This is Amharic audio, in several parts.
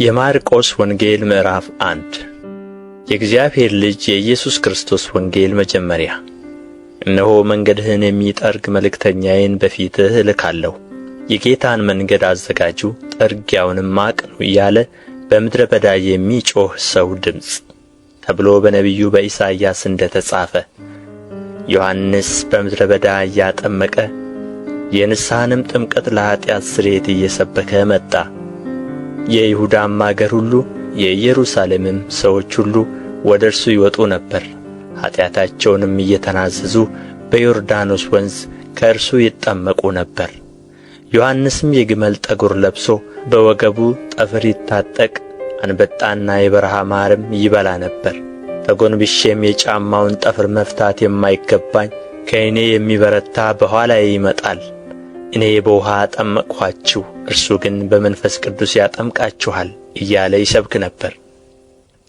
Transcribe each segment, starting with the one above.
የማርቆስ ወንጌል ምዕራፍ 1 የእግዚአብሔር ልጅ የኢየሱስ ክርስቶስ ወንጌል መጀመሪያ። እነሆ መንገድህን የሚጠርግ መልእክተኛዬን በፊትህ እልካለሁ፣ የጌታን መንገድ አዘጋጁ፣ ጥርጊያውንም አቅኑ እያለ በምድረ በዳ የሚጮኽ ሰው ድምፅ ተብሎ በነቢዩ በኢሳይያስ እንደ ተጻፈ። ዮሐንስ በምድረ በዳ እያጠመቀ የንስሐንም ጥምቀት ለኃጢአት ስርየት እየሰበከ መጣ። የይሁዳም አገር ሁሉ የኢየሩሳሌምም ሰዎች ሁሉ ወደ እርሱ ይወጡ ነበር፣ ኃጢአታቸውንም እየተናዘዙ በዮርዳኖስ ወንዝ ከእርሱ ይጠመቁ ነበር። ዮሐንስም የግመል ጠጕር ለብሶ በወገቡ ጠፍር ይታጠቅ፣ አንበጣና የበረሃ ማርም ይበላ ነበር። ተጐንብሼም የጫማውን ጠፍር መፍታት የማይገባኝ ከእኔ የሚበረታ በኋላዬ ይመጣል። እኔ በውኃ አጠመቅኋችሁ፣ እርሱ ግን በመንፈስ ቅዱስ ያጠምቃችኋል እያለ ይሰብክ ነበር።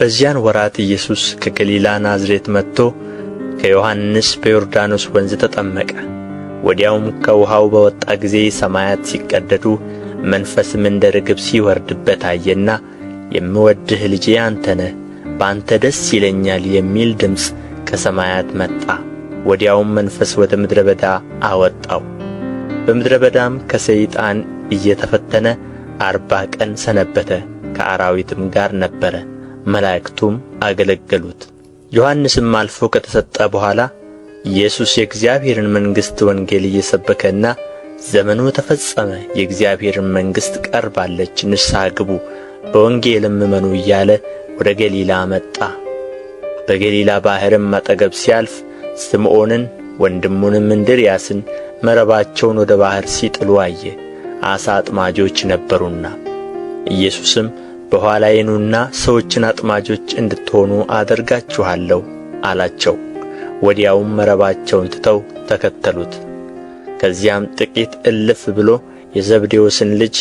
በዚያን ወራት ኢየሱስ ከገሊላ ናዝሬት መጥቶ ከዮሐንስ በዮርዳኖስ ወንዝ ተጠመቀ። ወዲያውም ከውኃው በወጣ ጊዜ ሰማያት ሲቀደዱ መንፈስም እንደ ርግብ ሲወርድበት አየና፣ የምወድህ ልጄ አንተ ነህ፣ በአንተ ደስ ይለኛል የሚል ድምፅ ከሰማያት መጣ። ወዲያውም መንፈስ ወደ ምድረ በዳ አወጣው። በምድረ በዳም ከሰይጣን እየተፈተነ 40 ቀን ሰነበተ፣ ከአራዊትም ጋር ነበረ፣ መላእክቱም አገለገሉት። ዮሐንስም አልፎ ከተሰጠ በኋላ ኢየሱስ የእግዚአብሔርን መንግሥት ወንጌል እየሰበከና ዘመኑ ተፈጸመ፣ የእግዚአብሔርን መንግሥት ቀርባለች፣ ንስሐ ግቡ፣ በወንጌልም እመኑ እያለ ወደ ገሊላ መጣ። በገሊላ ባሕርም አጠገብ ሲያልፍ ስምዖንን ወንድሙንም እንድርያስን መረባቸውን ወደ ባሕር ሲጥሉ አየ፣ ዓሣ አጥማጆች ነበሩና። ኢየሱስም በኋላዬ ኑና ሰዎችን አጥማጆች እንድትሆኑ አደርጋችኋለሁ አላቸው። ወዲያውም መረባቸውን ትተው ተከተሉት። ከዚያም ጥቂት እልፍ ብሎ የዘብዴዎስን ልጅ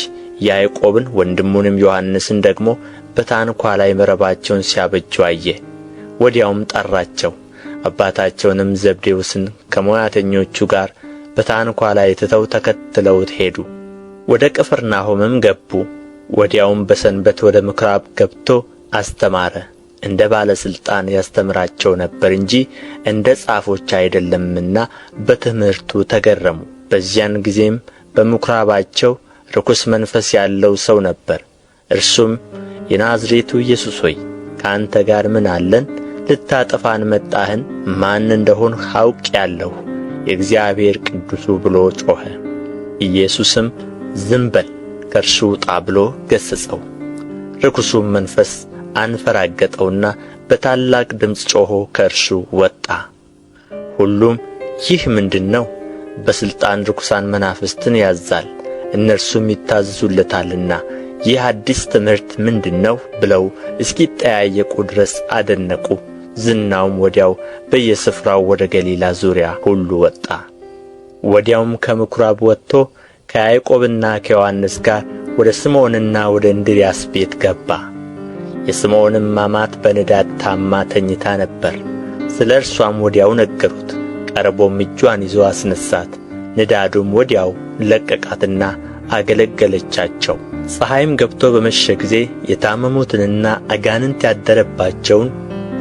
ያዕቆብን ወንድሙንም ዮሐንስን ደግሞ በታንኳ ላይ መረባቸውን ሲያበጁ አየ። ወዲያውም ጠራቸው። አባታቸውንም ዘብዴዎስን ከሞያተኞቹ ጋር በታንኳ ላይ ትተው ተከትለውት ሄዱ። ወደ ቅፍርናሆምም ገቡ። ወዲያውም በሰንበት ወደ ምኵራብ ገብቶ አስተማረ። እንደ ባለ ሥልጣን ያስተምራቸው ነበር እንጂ እንደ ጻፎች አይደለምና በትምህርቱ ተገረሙ። በዚያን ጊዜም በምኵራባቸው ርኩስ መንፈስ ያለው ሰው ነበር። እርሱም የናዝሬቱ ኢየሱስ ሆይ ከአንተ ጋር ምን አለን? ልታጠፋን መጣህን? ማን እንደሆንህ አውቄአለሁ፣ የእግዚአብሔር ቅዱሱ ብሎ ጮኸ። ኢየሱስም ዝም በል ከእርሱ ውጣ ብሎ ገሠጸው። ርኩሱም መንፈስ አንፈራገጠውና በታላቅ ድምፅ ጮኾ ከእርሱ ወጣ። ሁሉም ይህ ምንድር ነው? በሥልጣን ርኩሳን መናፍስትን ያዝዛል፣ እነርሱም ይታዘዙለታልና ይህ አዲስ ትምህርት ምንድር ነው ብለው እስኪጠያየቁ ድረስ አደነቁ። ዝናውም ወዲያው በየስፍራው ወደ ገሊላ ዙሪያ ሁሉ ወጣ። ወዲያውም ከምኵራብ ወጥቶ ከያዕቆብና ከዮሐንስ ጋር ወደ ስምዖንና ወደ እንድርያስ ቤት ገባ። የስምዖንም አማት በንዳድ ታማ ተኝታ ነበር። ስለ እርሷም ወዲያው ነገሩት። ቀርቦም እጇን ይዞ አስነሣት። ንዳዱም ወዲያው ለቀቃትና አገለገለቻቸው። ፀሐይም ገብቶ በመሸ ጊዜ የታመሙትንና አጋንንት ያደረባቸውን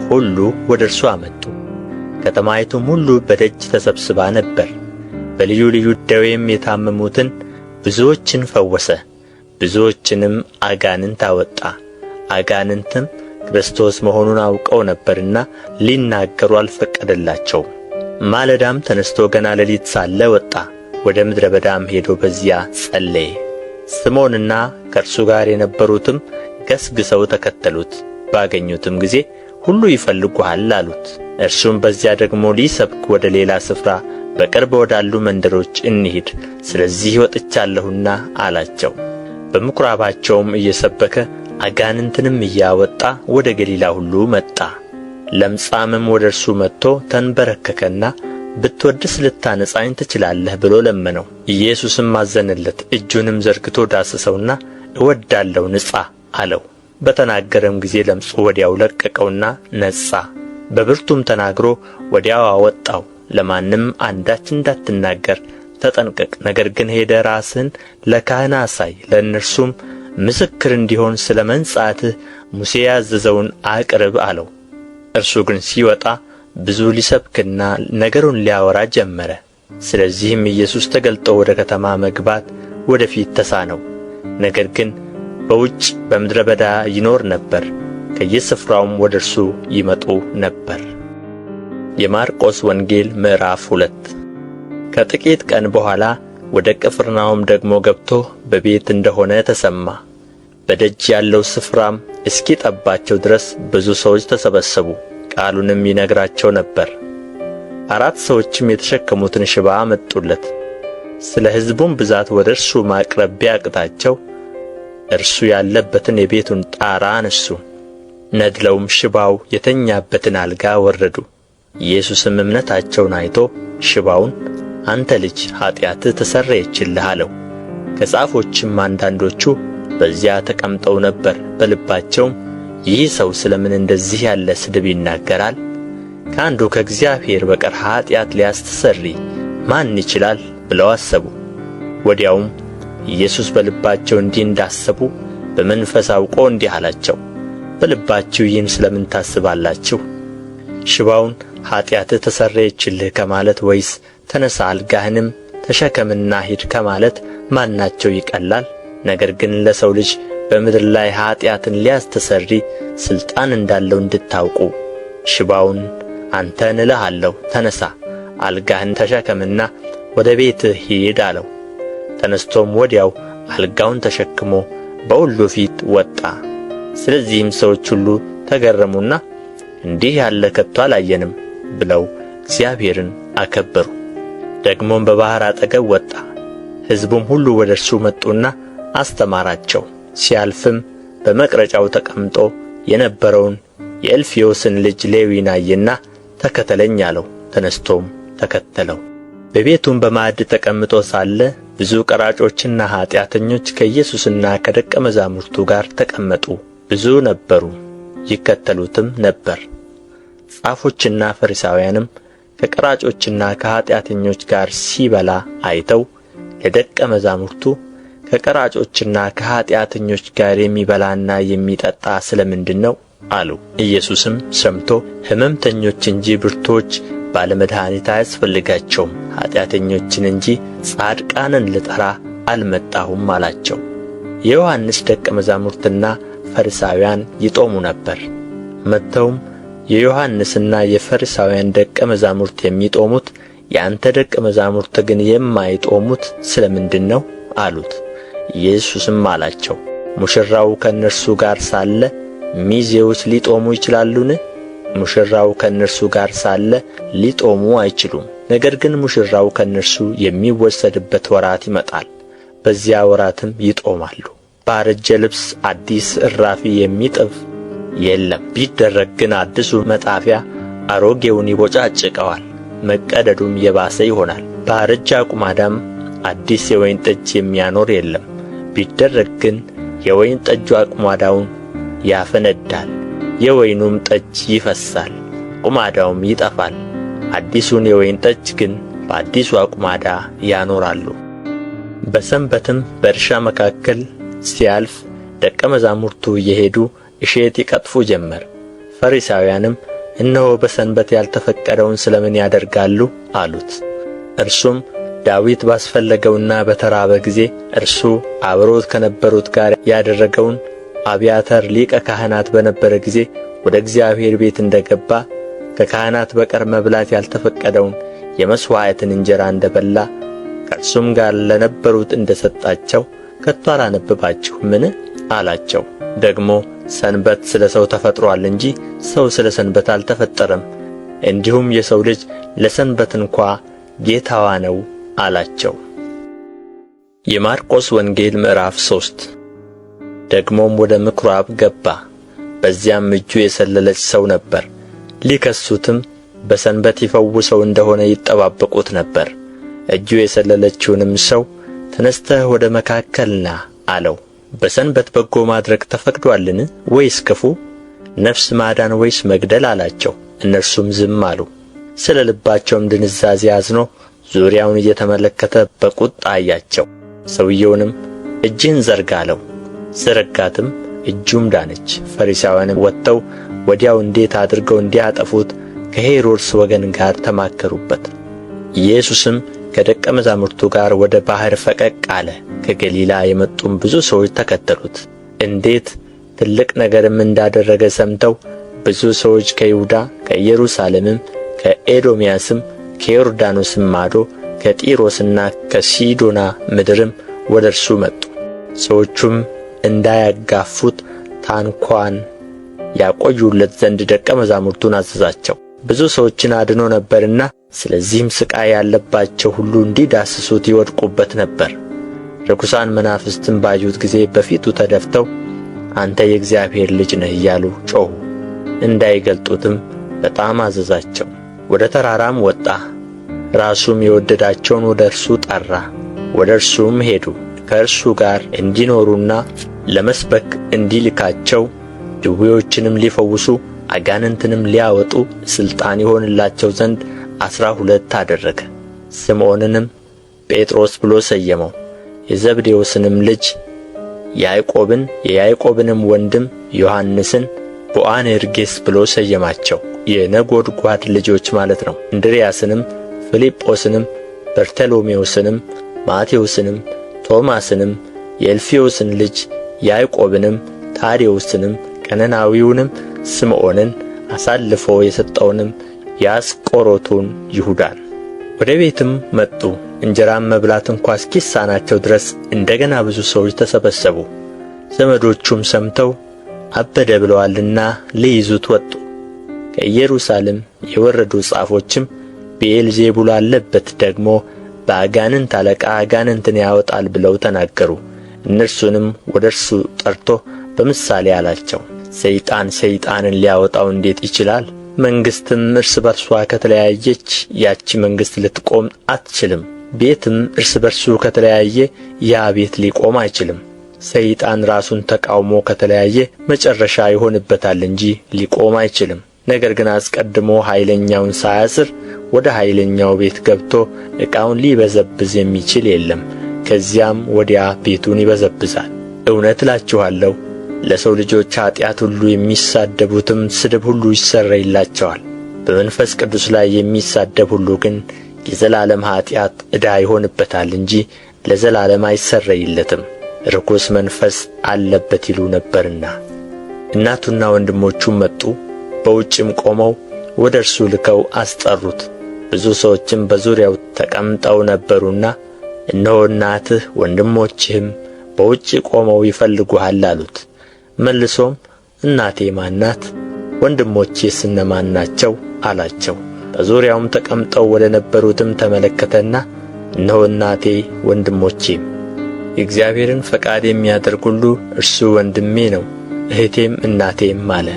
ሁሉ ወደ እርሱ አመጡ። ከተማይቱም ሁሉ በደጅ ተሰብስባ ነበር። በልዩ ልዩ ደዌም የታመሙትን ብዙዎችን ፈወሰ፣ ብዙዎችንም አጋንንት አወጣ። አጋንንትም ክርስቶስ መሆኑን አውቀው ነበርና ሊናገሩ አልፈቀደላቸውም። ማለዳም ተነስቶ ገና ሌሊት ሳለ ወጣ፣ ወደ ምድረ በዳም ሄዶ በዚያ ጸለየ። ስምዖንና ከእርሱ ጋር የነበሩትም ገስግሰው ተከተሉት። ባገኙትም ጊዜ ሁሉ ይፈልጉሃል አሉት። እርሱም በዚያ ደግሞ ሊሰብክ ወደ ሌላ ስፍራ በቅርብ ወዳሉ መንደሮች እንሂድ፣ ስለዚህ ወጥቻለሁና አላቸው። በምኵራባቸውም እየሰበከ አጋንንትንም እያወጣ ወደ ገሊላ ሁሉ መጣ። ለምጻምም ወደ እርሱ መጥቶ ተንበረከከና ብትወድስ ልታነጻኝ ትችላለህ ብሎ ለመነው። ኢየሱስም አዘነለት፣ እጁንም ዘርግቶ ዳሰሰውና እወዳለሁ ንጻ አለው። በተናገረም ጊዜ ለምጹ ወዲያው ለቀቀውና ነጻ። በብርቱም ተናግሮ ወዲያው አወጣው። ለማንም አንዳች እንዳትናገር ተጠንቀቅ፣ ነገር ግን ሄደህ ራስህን ለካህን አሳይ፣ ለእነርሱም ምስክር እንዲሆን ስለ መንጻትህ ሙሴ ያዘዘውን አቅርብ አለው። እርሱ ግን ሲወጣ ብዙ ሊሰብክና ነገሩን ሊያወራ ጀመረ። ስለዚህም ኢየሱስ ተገልጦ ወደ ከተማ መግባት ወደ ፊት ተሳነው። ነገር ግን በውጭ በምድረ በዳ ይኖር ነበር፣ ከየስፍራውም ወደ እርሱ ይመጡ ነበር። የማርቆስ ወንጌል ምዕራፍ 2 ከጥቂት ቀን በኋላ ወደ ቅፍርናሆም ደግሞ ገብቶ በቤት እንደሆነ ተሰማ። በደጅ ያለው ስፍራም እስኪጠባቸው ድረስ ብዙ ሰዎች ተሰበሰቡ። ቃሉንም ይነግራቸው ነበር። 4 ሰዎችም የተሸከሙትን ሽባ አመጡለት። ስለ ሕዝቡም ብዛት ወደ እርሱ ማቅረብ ቢያቅታቸው እርሱ ያለበትን የቤቱን ጣራ አነሱ። ነድለውም ሽባው የተኛበትን አልጋ ወረዱ። ኢየሱስም እምነታቸውን አይቶ ሽባውን አንተ ልጅ ኃጢአትህ ተሰረየችልህ አለው። ከጻፎችም አንዳንዶቹ በዚያ ተቀምጠው ነበር። በልባቸውም ይህ ሰው ስለ ምን እንደዚህ ያለ ስድብ ይናገራል? ከአንዱ ከእግዚአብሔር በቀር ኃጢአት ሊያስተሰርይ ማን ይችላል ብለው አሰቡ። ወዲያውም ኢየሱስ በልባቸው እንዲህ እንዳሰቡ በመንፈስ አውቆ እንዲህ አላቸው፣ በልባችሁ ይህን ስለ ምን ታስባላችሁ? ሽባውን ኃጢአትህ ተሰረየችልህ ከማለት ወይስ ተነሣ አልጋህንም ተሸከምና ሂድ ከማለት ማናቸው ይቀላል? ነገር ግን ለሰው ልጅ በምድር ላይ ኃጢአትን ሊያስተሰርይ ሥልጣን እንዳለው እንድታውቁ ሽባውን አንተን እልሃለሁ ተነሣ፣ አልጋህን ተሸከምና ወደ ቤትህ ሂድ አለው። ተነስቶም ወዲያው አልጋውን ተሸክሞ በሁሉ ፊት ወጣ። ስለዚህም ሰዎች ሁሉ ተገረሙና እንዲህ ያለ ከቶ አላየንም ብለው እግዚአብሔርን አከበሩ። ደግሞም በባሕር አጠገብ ወጣ። ሕዝቡም ሁሉ ወደ እርሱ መጡና አስተማራቸው። ሲያልፍም በመቅረጫው ተቀምጦ የነበረውን የእልፍዮስን ልጅ ሌዊን አየና ተከተለኝ አለው። ተነስቶም ተከተለው። በቤቱም በማዕድ ተቀምጦ ሳለ ብዙ ቀራጮችና ኃጢአተኞች ከኢየሱስና ከደቀ መዛሙርቱ ጋር ተቀመጡ። ብዙ ነበሩ፣ ይከተሉትም ነበር። ጻፎችና ፈሪሳውያንም ከቀራጮችና ከኃጢአተኞች ጋር ሲበላ አይተው ለደቀ መዛሙርቱ ከቀራጮችና ከኃጢአተኞች ጋር የሚበላና የሚጠጣ ስለ ምንድር ነው አሉ። ኢየሱስም ሰምቶ ሕመምተኞች እንጂ ብርቱዎች ባለመድኃኒት አያስፈልጋቸውም፣ ኃጢአተኞችን እንጂ ጻድቃንን ልጠራ አልመጣሁም አላቸው። የዮሐንስ ደቀ መዛሙርትና ፈሪሳውያን ይጦሙ ነበር። መጥተውም የዮሐንስና የፈሪሳውያን ደቀ መዛሙርት የሚጦሙት የአንተ ደቀ መዛሙርት ግን የማይጦሙት ስለ ምንድር ነው አሉት። ኢየሱስም አላቸው፣ ሙሽራው ከእነርሱ ጋር ሳለ ሚዜዎች ሊጦሙ ይችላሉን? ሙሽራው ከእነርሱ ጋር ሳለ ሊጦሙ አይችሉም። ነገር ግን ሙሽራው ከእነርሱ የሚወሰድበት ወራት ይመጣል፣ በዚያ ወራትም ይጦማሉ። ባረጀ ልብስ አዲስ እራፊ የሚጥፍ የለም። ቢደረግ ግን አዲሱ መጣፊያ አሮጌውን ይቦጫጭቀዋል፣ መቀደዱም የባሰ ይሆናል። ባረጀ አቁማዳም አዲስ የወይን ጠጅ የሚያኖር የለም። ቢደረግ ግን የወይን ጠጁ አቁማዳውን ያፈነዳል፣ የወይኑም ጠጅ ይፈሳል፣ አቁማዳውም ይጠፋል። አዲሱን የወይን ጠጅ ግን በአዲሱ አቁማዳ ያኖራሉ። በሰንበትም በእርሻ መካከል ሲያልፍ ደቀ መዛሙርቱ እየሄዱ እሸት ይቀጥፉ ጀመር። ፈሪሳውያንም እነሆ በሰንበት ያልተፈቀደውን ስለ ምን ያደርጋሉ አሉት። እርሱም ዳዊት ባስፈለገውና በተራበ ጊዜ እርሱ አብሮት ከነበሩት ጋር ያደረገውን አብያተር ሊቀ ካህናት በነበረ ጊዜ ወደ እግዚአብሔር ቤት እንደ ገባ ከካህናት በቀር መብላት ያልተፈቀደውን የመሥዋዕትን እንጀራ እንደ በላ ከእርሱም ጋር ለነበሩት እንደ ሰጣቸው ከቶ አላነበባችሁምን አላቸው። ደግሞ ሰንበት ስለ ሰው ተፈጥሮአል እንጂ ሰው ስለ ሰንበት አልተፈጠረም፣ እንዲሁም የሰው ልጅ ለሰንበት እንኳ ጌታዋ ነው አላቸው። የማርቆስ ወንጌል ምዕራፍ 3 ደግሞም ወደ ምኵራብ ገባ። በዚያም እጁ የሰለለች ሰው ነበር። ሊከሱትም በሰንበት ይፈውሰው እንደሆነ ይጠባበቁት ነበር። እጁ የሰለለችውንም ሰው ተነስተህ ወደ መካከል ና አለው። በሰንበት በጎ ማድረግ ተፈቅዶአልን ወይስ ክፉ? ነፍስ ማዳን ወይስ መግደል አላቸው። እነርሱም ዝም አሉ። ስለ ልባቸውም ድንዛዜ አዝኖ ዙሪያውን እየተመለከተ በቁጣ አያቸው። ሰውየውንም እጅህን ዘርጋ አለው። ዘረጋትም፣ እጁም ዳነች። ፈሪሳውያንም ወጥተው ወዲያው እንዴት አድርገው እንዲያጠፉት ከሄሮድስ ወገን ጋር ተማከሩበት። ኢየሱስም ከደቀ መዛሙርቱ ጋር ወደ ባሕር ፈቀቅ አለ። ከገሊላ የመጡም ብዙ ሰዎች ተከተሉት። እንዴት ትልቅ ነገርም እንዳደረገ ሰምተው ብዙ ሰዎች ከይሁዳ ከኢየሩሳሌምም ከኤዶምያስም ከዮርዳኖስም ማዶ ከጢሮስና ከሲዶና ምድርም ወደ እርሱ መጡ። ሰዎቹም እንዳያጋፉት ታንኳን ያቆዩለት ዘንድ ደቀ መዛሙርቱን አዘዛቸው። ብዙ ሰዎችን አድኖ ነበርና፣ ስለዚህም ሥቃይ ያለባቸው ሁሉ እንዲዳስሱት ይወድቁበት ነበር። ርኩሳን መናፍስትም ባዩት ጊዜ በፊቱ ተደፍተው አንተ የእግዚአብሔር ልጅ ነህ እያሉ ጮኹ። እንዳይገልጡትም በጣም አዘዛቸው። ወደ ተራራም ወጣ። ራሱም የወደዳቸውን ወደ እርሱ ጠራ። ወደ እርሱም ሄዱ። ከእርሱ ጋር እንዲኖሩና ለመስበክ እንዲልካቸው ድውዮችንም ሊፈውሱ አጋንንትንም ሊያወጡ ሥልጣን ይሆንላቸው ዘንድ 12 አደረገ። ስምዖንንም ጴጥሮስ ብሎ ሰየመው፣ የዘብዴዎስንም ልጅ ያዕቆብን፣ የያዕቆብንም ወንድም ዮሐንስን ቦአኔርጌስ ብሎ ሰየማቸው፣ የነጎድጓድ ልጆች ማለት ነው። እንድርያስንም ፊልጶስንም በርተሎሜዎስንም ማቴዎስንም ቶማስንም የእልፍዮስን ልጅ ያዕቆብንም ታዴዎስንም ቀነናዊውንም ስምዖንን አሳልፎ የሰጠውንም የአስቆሮቱን ይሁዳን። ወደ ቤትም መጡ። እንጀራም መብላት እንኳ እስኪሳናቸው ድረስ እንደገና ብዙ ሰዎች ተሰበሰቡ። ዘመዶቹም ሰምተው አበደ ብለዋልና ሊይዙት ወጡ። ከኢየሩሳሌም የወረዱ ጻፎችም ብዔልዜቡል አለበት፣ ደግሞ በአጋንንት አለቃ አጋንንትን ያወጣል ብለው ተናገሩ። እነርሱንም ወደ እርሱ ጠርቶ በምሳሌ አላቸው። ሰይጣን ሰይጣንን ሊያወጣው እንዴት ይችላል? መንግሥትም እርስ በርሷ ከተለያየች ያቺ መንግሥት ልትቆም አትችልም። ቤትም እርስ በርሱ ከተለያየ ያ ቤት ሊቆም አይችልም። ሰይጣን ራሱን ተቃውሞ ከተለያየ መጨረሻ ይሆንበታል እንጂ ሊቆም አይችልም። ነገር ግን አስቀድሞ ኃይለኛውን ሳያስር ወደ ኃይለኛው ቤት ገብቶ ዕቃውን ሊበዘብዝ የሚችል የለም። ከዚያም ወዲያ ቤቱን ይበዘብዛል። እውነት እላችኋለሁ ለሰው ልጆች ኀጢአት ሁሉ የሚሳደቡትም ስድብ ሁሉ ይሰረይላቸዋል። በመንፈስ ቅዱስ ላይ የሚሳደብ ሁሉ ግን የዘላለም ኀጢአት ዕዳ ይሆንበታል እንጂ ለዘላለም አይሰረይለትም፣ ርኩስ መንፈስ አለበት ይሉ ነበርና። እናቱና ወንድሞቹም መጡ፣ በውጭም ቆመው ወደ እርሱ ልከው አስጠሩት። ብዙ ሰዎችም በዙሪያው ተቀምጠው ነበሩና እነሆ እናትህ ወንድሞችህም በውጭ ቆመው ይፈልጉሃል አሉት። መልሶም እናቴ ማን ናት? ወንድሞቼስ እነማን ናቸው? አላቸው። በዙሪያውም ተቀምጠው ወደ ነበሩትም ተመለከተና እነሆ እናቴ ወንድሞቼም፣ የእግዚአብሔርን ፈቃድ የሚያደርግ ሁሉ እርሱ ወንድሜ ነው፣ እህቴም እናቴም አለ።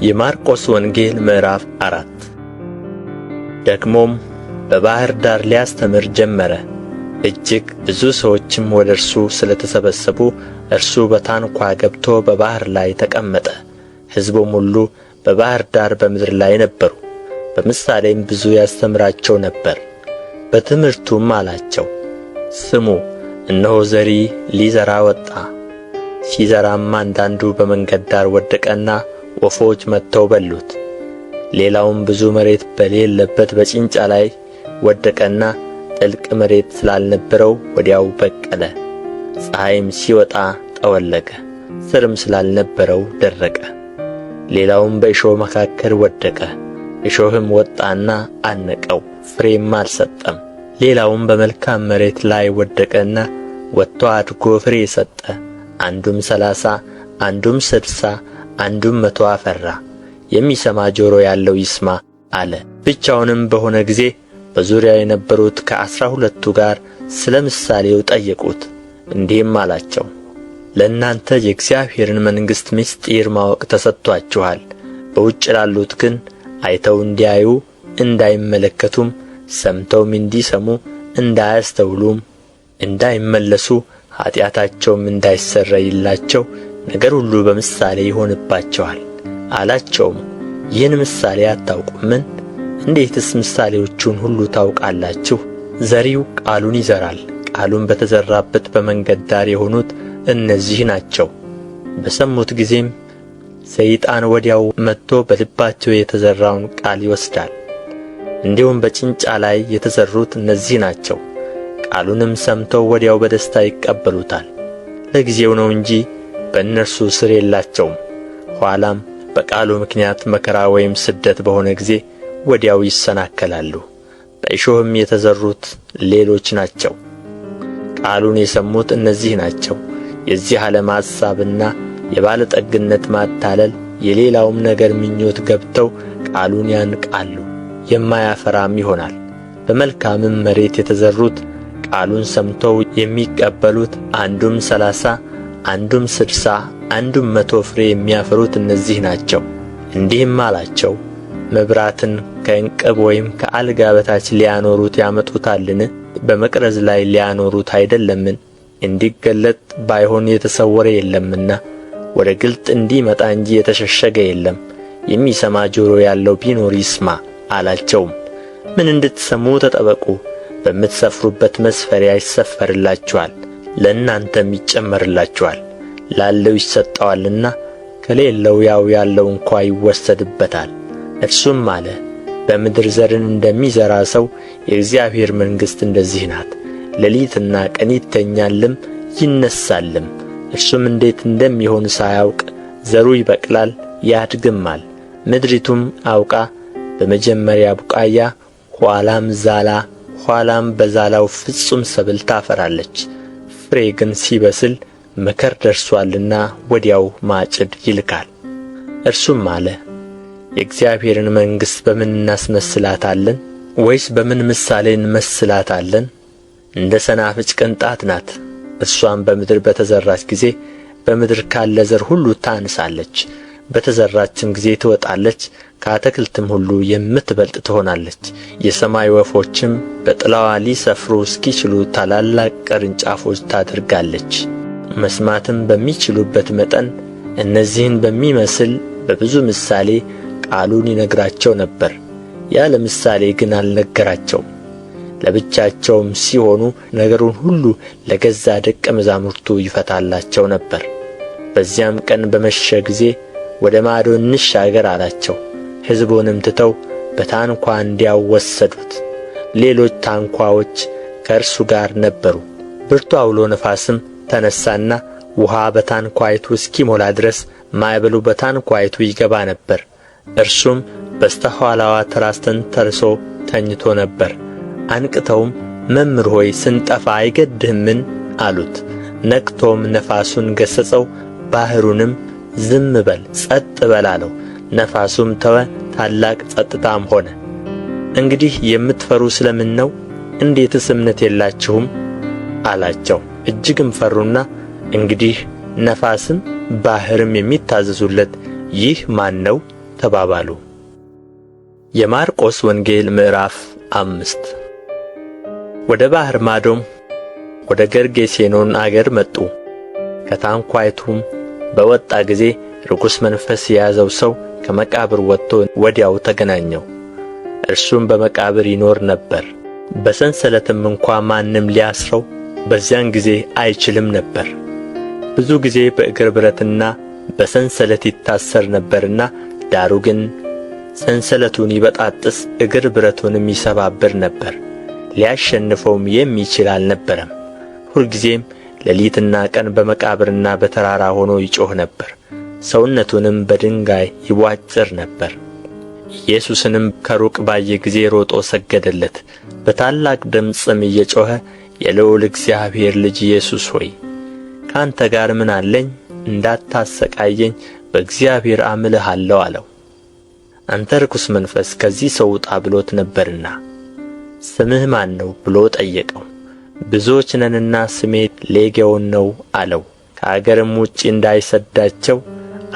የማርቆስ ወንጌል ምዕራፍ 4 ደግሞም በባሕር ዳር ሊያስተምር ጀመረ። እጅግ ብዙ ሰዎችም ወደ እርሱ ስለ ተሰበሰቡ እርሱ በታንኳ ገብቶ በባሕር ላይ ተቀመጠ። ሕዝቡም ሁሉ በባሕር ዳር በምድር ላይ ነበሩ። በምሳሌም ብዙ ያስተምራቸው ነበር። በትምህርቱም አላቸው፣ ስሙ፣ እነሆ ዘሪ ሊዘራ ወጣ። ሲዘራም አንዳንዱ በመንገድ ዳር ወደቀና ወፎች መጥተው በሉት። ሌላውም ብዙ መሬት በሌለበት በጭንጫ ላይ ወደቀና ጥልቅ መሬት ስላልነበረው ወዲያው በቀለ። ፀሐይም ሲወጣ ጠወለገ፣ ሥርም ስላልነበረው ደረቀ። ሌላውም በእሾህ መካከል ወደቀ፣ እሾህም ወጣና አነቀው፣ ፍሬም አልሰጠም። ሌላውም በመልካም መሬት ላይ ወደቀና ወጥቶ አድጎ ፍሬ ሰጠ። አንዱም 30 አንዱም 60 አንዱም 100 አፈራ። የሚሰማ ጆሮ ያለው ይስማ አለ። ብቻውንም በሆነ ጊዜ በዙሪያው የነበሩት ከ12ቱ ጋር ስለ ምሳሌው ጠየቁት። እንዲህም አላቸው፣ ለእናንተ የእግዚአብሔርን መንግሥት ምሥጢር ማወቅ ተሰጥቶአችኋል። በውጭ ላሉት ግን አይተው እንዲያዩ እንዳይመለከቱም፣ ሰምተውም እንዲሰሙ እንዳያስተውሉም፣ እንዳይመለሱ ኀጢአታቸውም እንዳይሰረይላቸው ነገር ሁሉ በምሳሌ ይሆንባቸዋል አላቸውም። ይህን ምሳሌ አታውቁምን? እንዴትስ ምሳሌዎቹን ሁሉ ታውቃላችሁ? ዘሪው ቃሉን ይዘራል። ቃሉን በተዘራበት በመንገድ ዳር የሆኑት እነዚህ ናቸው። በሰሙት ጊዜም ሰይጣን ወዲያው መጥቶ በልባቸው የተዘራውን ቃል ይወስዳል። እንዲሁም በጭንጫ ላይ የተዘሩት እነዚህ ናቸው። ቃሉንም ሰምተው ወዲያው በደስታ ይቀበሉታል። ለጊዜው ነው እንጂ በእነርሱ ሥር የላቸውም። ኋላም በቃሉ ምክንያት መከራ ወይም ስደት በሆነ ጊዜ ወዲያው ይሰናከላሉ። በእሾህም የተዘሩት ሌሎች ናቸው። ቃሉን የሰሙት እነዚህ ናቸው። የዚህ ዓለም ሐሳብና የባለጠግነት ማታለል የሌላውም ነገር ምኞት ገብተው ቃሉን ያንቃሉ፣ የማያፈራም ይሆናል። በመልካምም መሬት የተዘሩት ቃሉን ሰምተው የሚቀበሉት አንዱም 30 አንዱም 60 አንዱም 100 ፍሬ የሚያፈሩት እነዚህ ናቸው። እንዲህም አላቸው፣ መብራትን ከዕንቅብ ወይም ከአልጋ በታች ሊያኖሩት ያመጡታልን? በመቅረዝ ላይ ሊያኖሩት አይደለምን? እንዲገለጥ ባይሆን የተሰወረ የለምና ወደ ግልጥ እንዲመጣ እንጂ የተሸሸገ የለም። የሚሰማ ጆሮ ያለው ቢኖር ይስማ አላቸውም። ምን እንድትሰሙ ተጠበቁ። በምትሰፍሩበት መስፈሪያ ይሰፈርላችኋል፣ ለእናንተም ይጨመርላችኋል። ላለው ይሰጠዋልና ከሌለው ያው ያለው እንኳ ይወሰድበታል። እርሱም አለ፣ በምድር ዘርን እንደሚዘራ ሰው የእግዚአብሔር መንግሥት እንደዚህ ናት። ሌሊትና ቀን ይተኛልም ይነሣልም፣ እርሱም እንዴት እንደሚሆን ሳያውቅ ዘሩ ይበቅላል ያድግማል። ምድሪቱም አውቃ በመጀመሪያ ቡቃያ፣ ኋላም ዛላ፣ ኋላም በዛላው ፍጹም ሰብል ታፈራለች። ፍሬ ግን ሲበስል መከር ደርሶአልና ወዲያው ማጭድ ይልካል። እርሱም አለ፣ የእግዚአብሔርን መንግሥት በምን እናስመስላታለን? ወይስ በምን ምሳሌ እንመስላታለን? እንደ ሰናፍጭ ቅንጣት ናት። እርሷም በምድር በተዘራች ጊዜ በምድር ካለ ዘር ሁሉ ታንሳለች። በተዘራችም ጊዜ ትወጣለች፣ ከአትክልትም ሁሉ የምትበልጥ ትሆናለች። የሰማይ ወፎችም በጥላዋ ሊሰፍሩ እስኪችሉ ታላላቅ ቅርንጫፎች ታደርጋለች። መስማትም በሚችሉበት መጠን እነዚህን በሚመስል በብዙ ምሳሌ ቃሉን ይነግራቸው ነበር። ያለ ምሳሌ ግን አልነገራቸውም። ለብቻቸውም ሲሆኑ ነገሩን ሁሉ ለገዛ ደቀ መዛሙርቱ ይፈታላቸው ነበር። በዚያም ቀን በመሸ ጊዜ ወደ ማዶ እንሻገር አላቸው። ሕዝቡንም ትተው በታንኳ እንዲያው ወሰዱት። ሌሎች ታንኳዎች ከእርሱ ጋር ነበሩ። ብርቱ አውሎ ነፋስም ተነሣና ውኃ በታንኳይቱ እስኪሞላ ድረስ ማዕበሉ በታንኳይቱ ይገባ ነበር። እርሱም በስተኋላዋ ትራስ ተንተርሶ ተኝቶ ነበር። አንቅተውም መምህር ሆይ ስንጠፋ አይገድህምን አሉት። ነቅቶም ነፋሱን ገሠጸው፣ ባሕሩንም ዝም በል ጸጥ በል አለው። ነፋሱም ተወ፣ ታላቅ ጸጥታም ሆነ። እንግዲህ የምትፈሩ ስለ ምን ነው? እንዴትስ እምነት የላችሁም አላቸው። እጅግም ፈሩና እንግዲህ ነፋስም ባሕርም የሚታዘዙለት ይህ ማን ነው ተባባሉ። የማርቆስ ወንጌል ምዕራፍ 5 ወደ ባሕር ማዶም ወደ ገርጌሴኖን አገር መጡ። ከታንኳይቱም በወጣ ጊዜ ርኩስ መንፈስ የያዘው ሰው ከመቃብር ወጥቶ ወዲያው ተገናኘው። እርሱም በመቃብር ይኖር ነበር። በሰንሰለትም እንኳ ማንም ሊያስረው በዚያን ጊዜ አይችልም ነበር። ብዙ ጊዜ በእግር ብረትና በሰንሰለት ይታሰር ነበርና፣ ዳሩ ግን ሰንሰለቱን ይበጣጥስ እግር ብረቱንም ይሰባብር ነበር። ሊያሸንፈውም የሚችል አልነበረም። ሁልጊዜም ሌሊትና ቀን በመቃብርና በተራራ ሆኖ ይጮኽ ነበር። ሰውነቱንም በድንጋይ ይቧጭር ነበር። ኢየሱስንም ከሩቅ ባየ ጊዜ ሮጦ ሰገደለት። በታላቅ ድምፅም እየጮኸ የልዑል እግዚአብሔር ልጅ ኢየሱስ ሆይ ከአንተ ጋር ምን አለኝ? እንዳታሰቃየኝ በእግዚአብሔር አምልሃለሁ አለው። አንተ ርኩስ መንፈስ ከዚህ ሰው ውጣ ብሎት ነበርና ስምህ ማን ነው ብሎ ጠየቀው። ብዙዎች ነንና ስሜ ሌጌዎን ነው አለው። ከአገርም ውጭ እንዳይሰዳቸው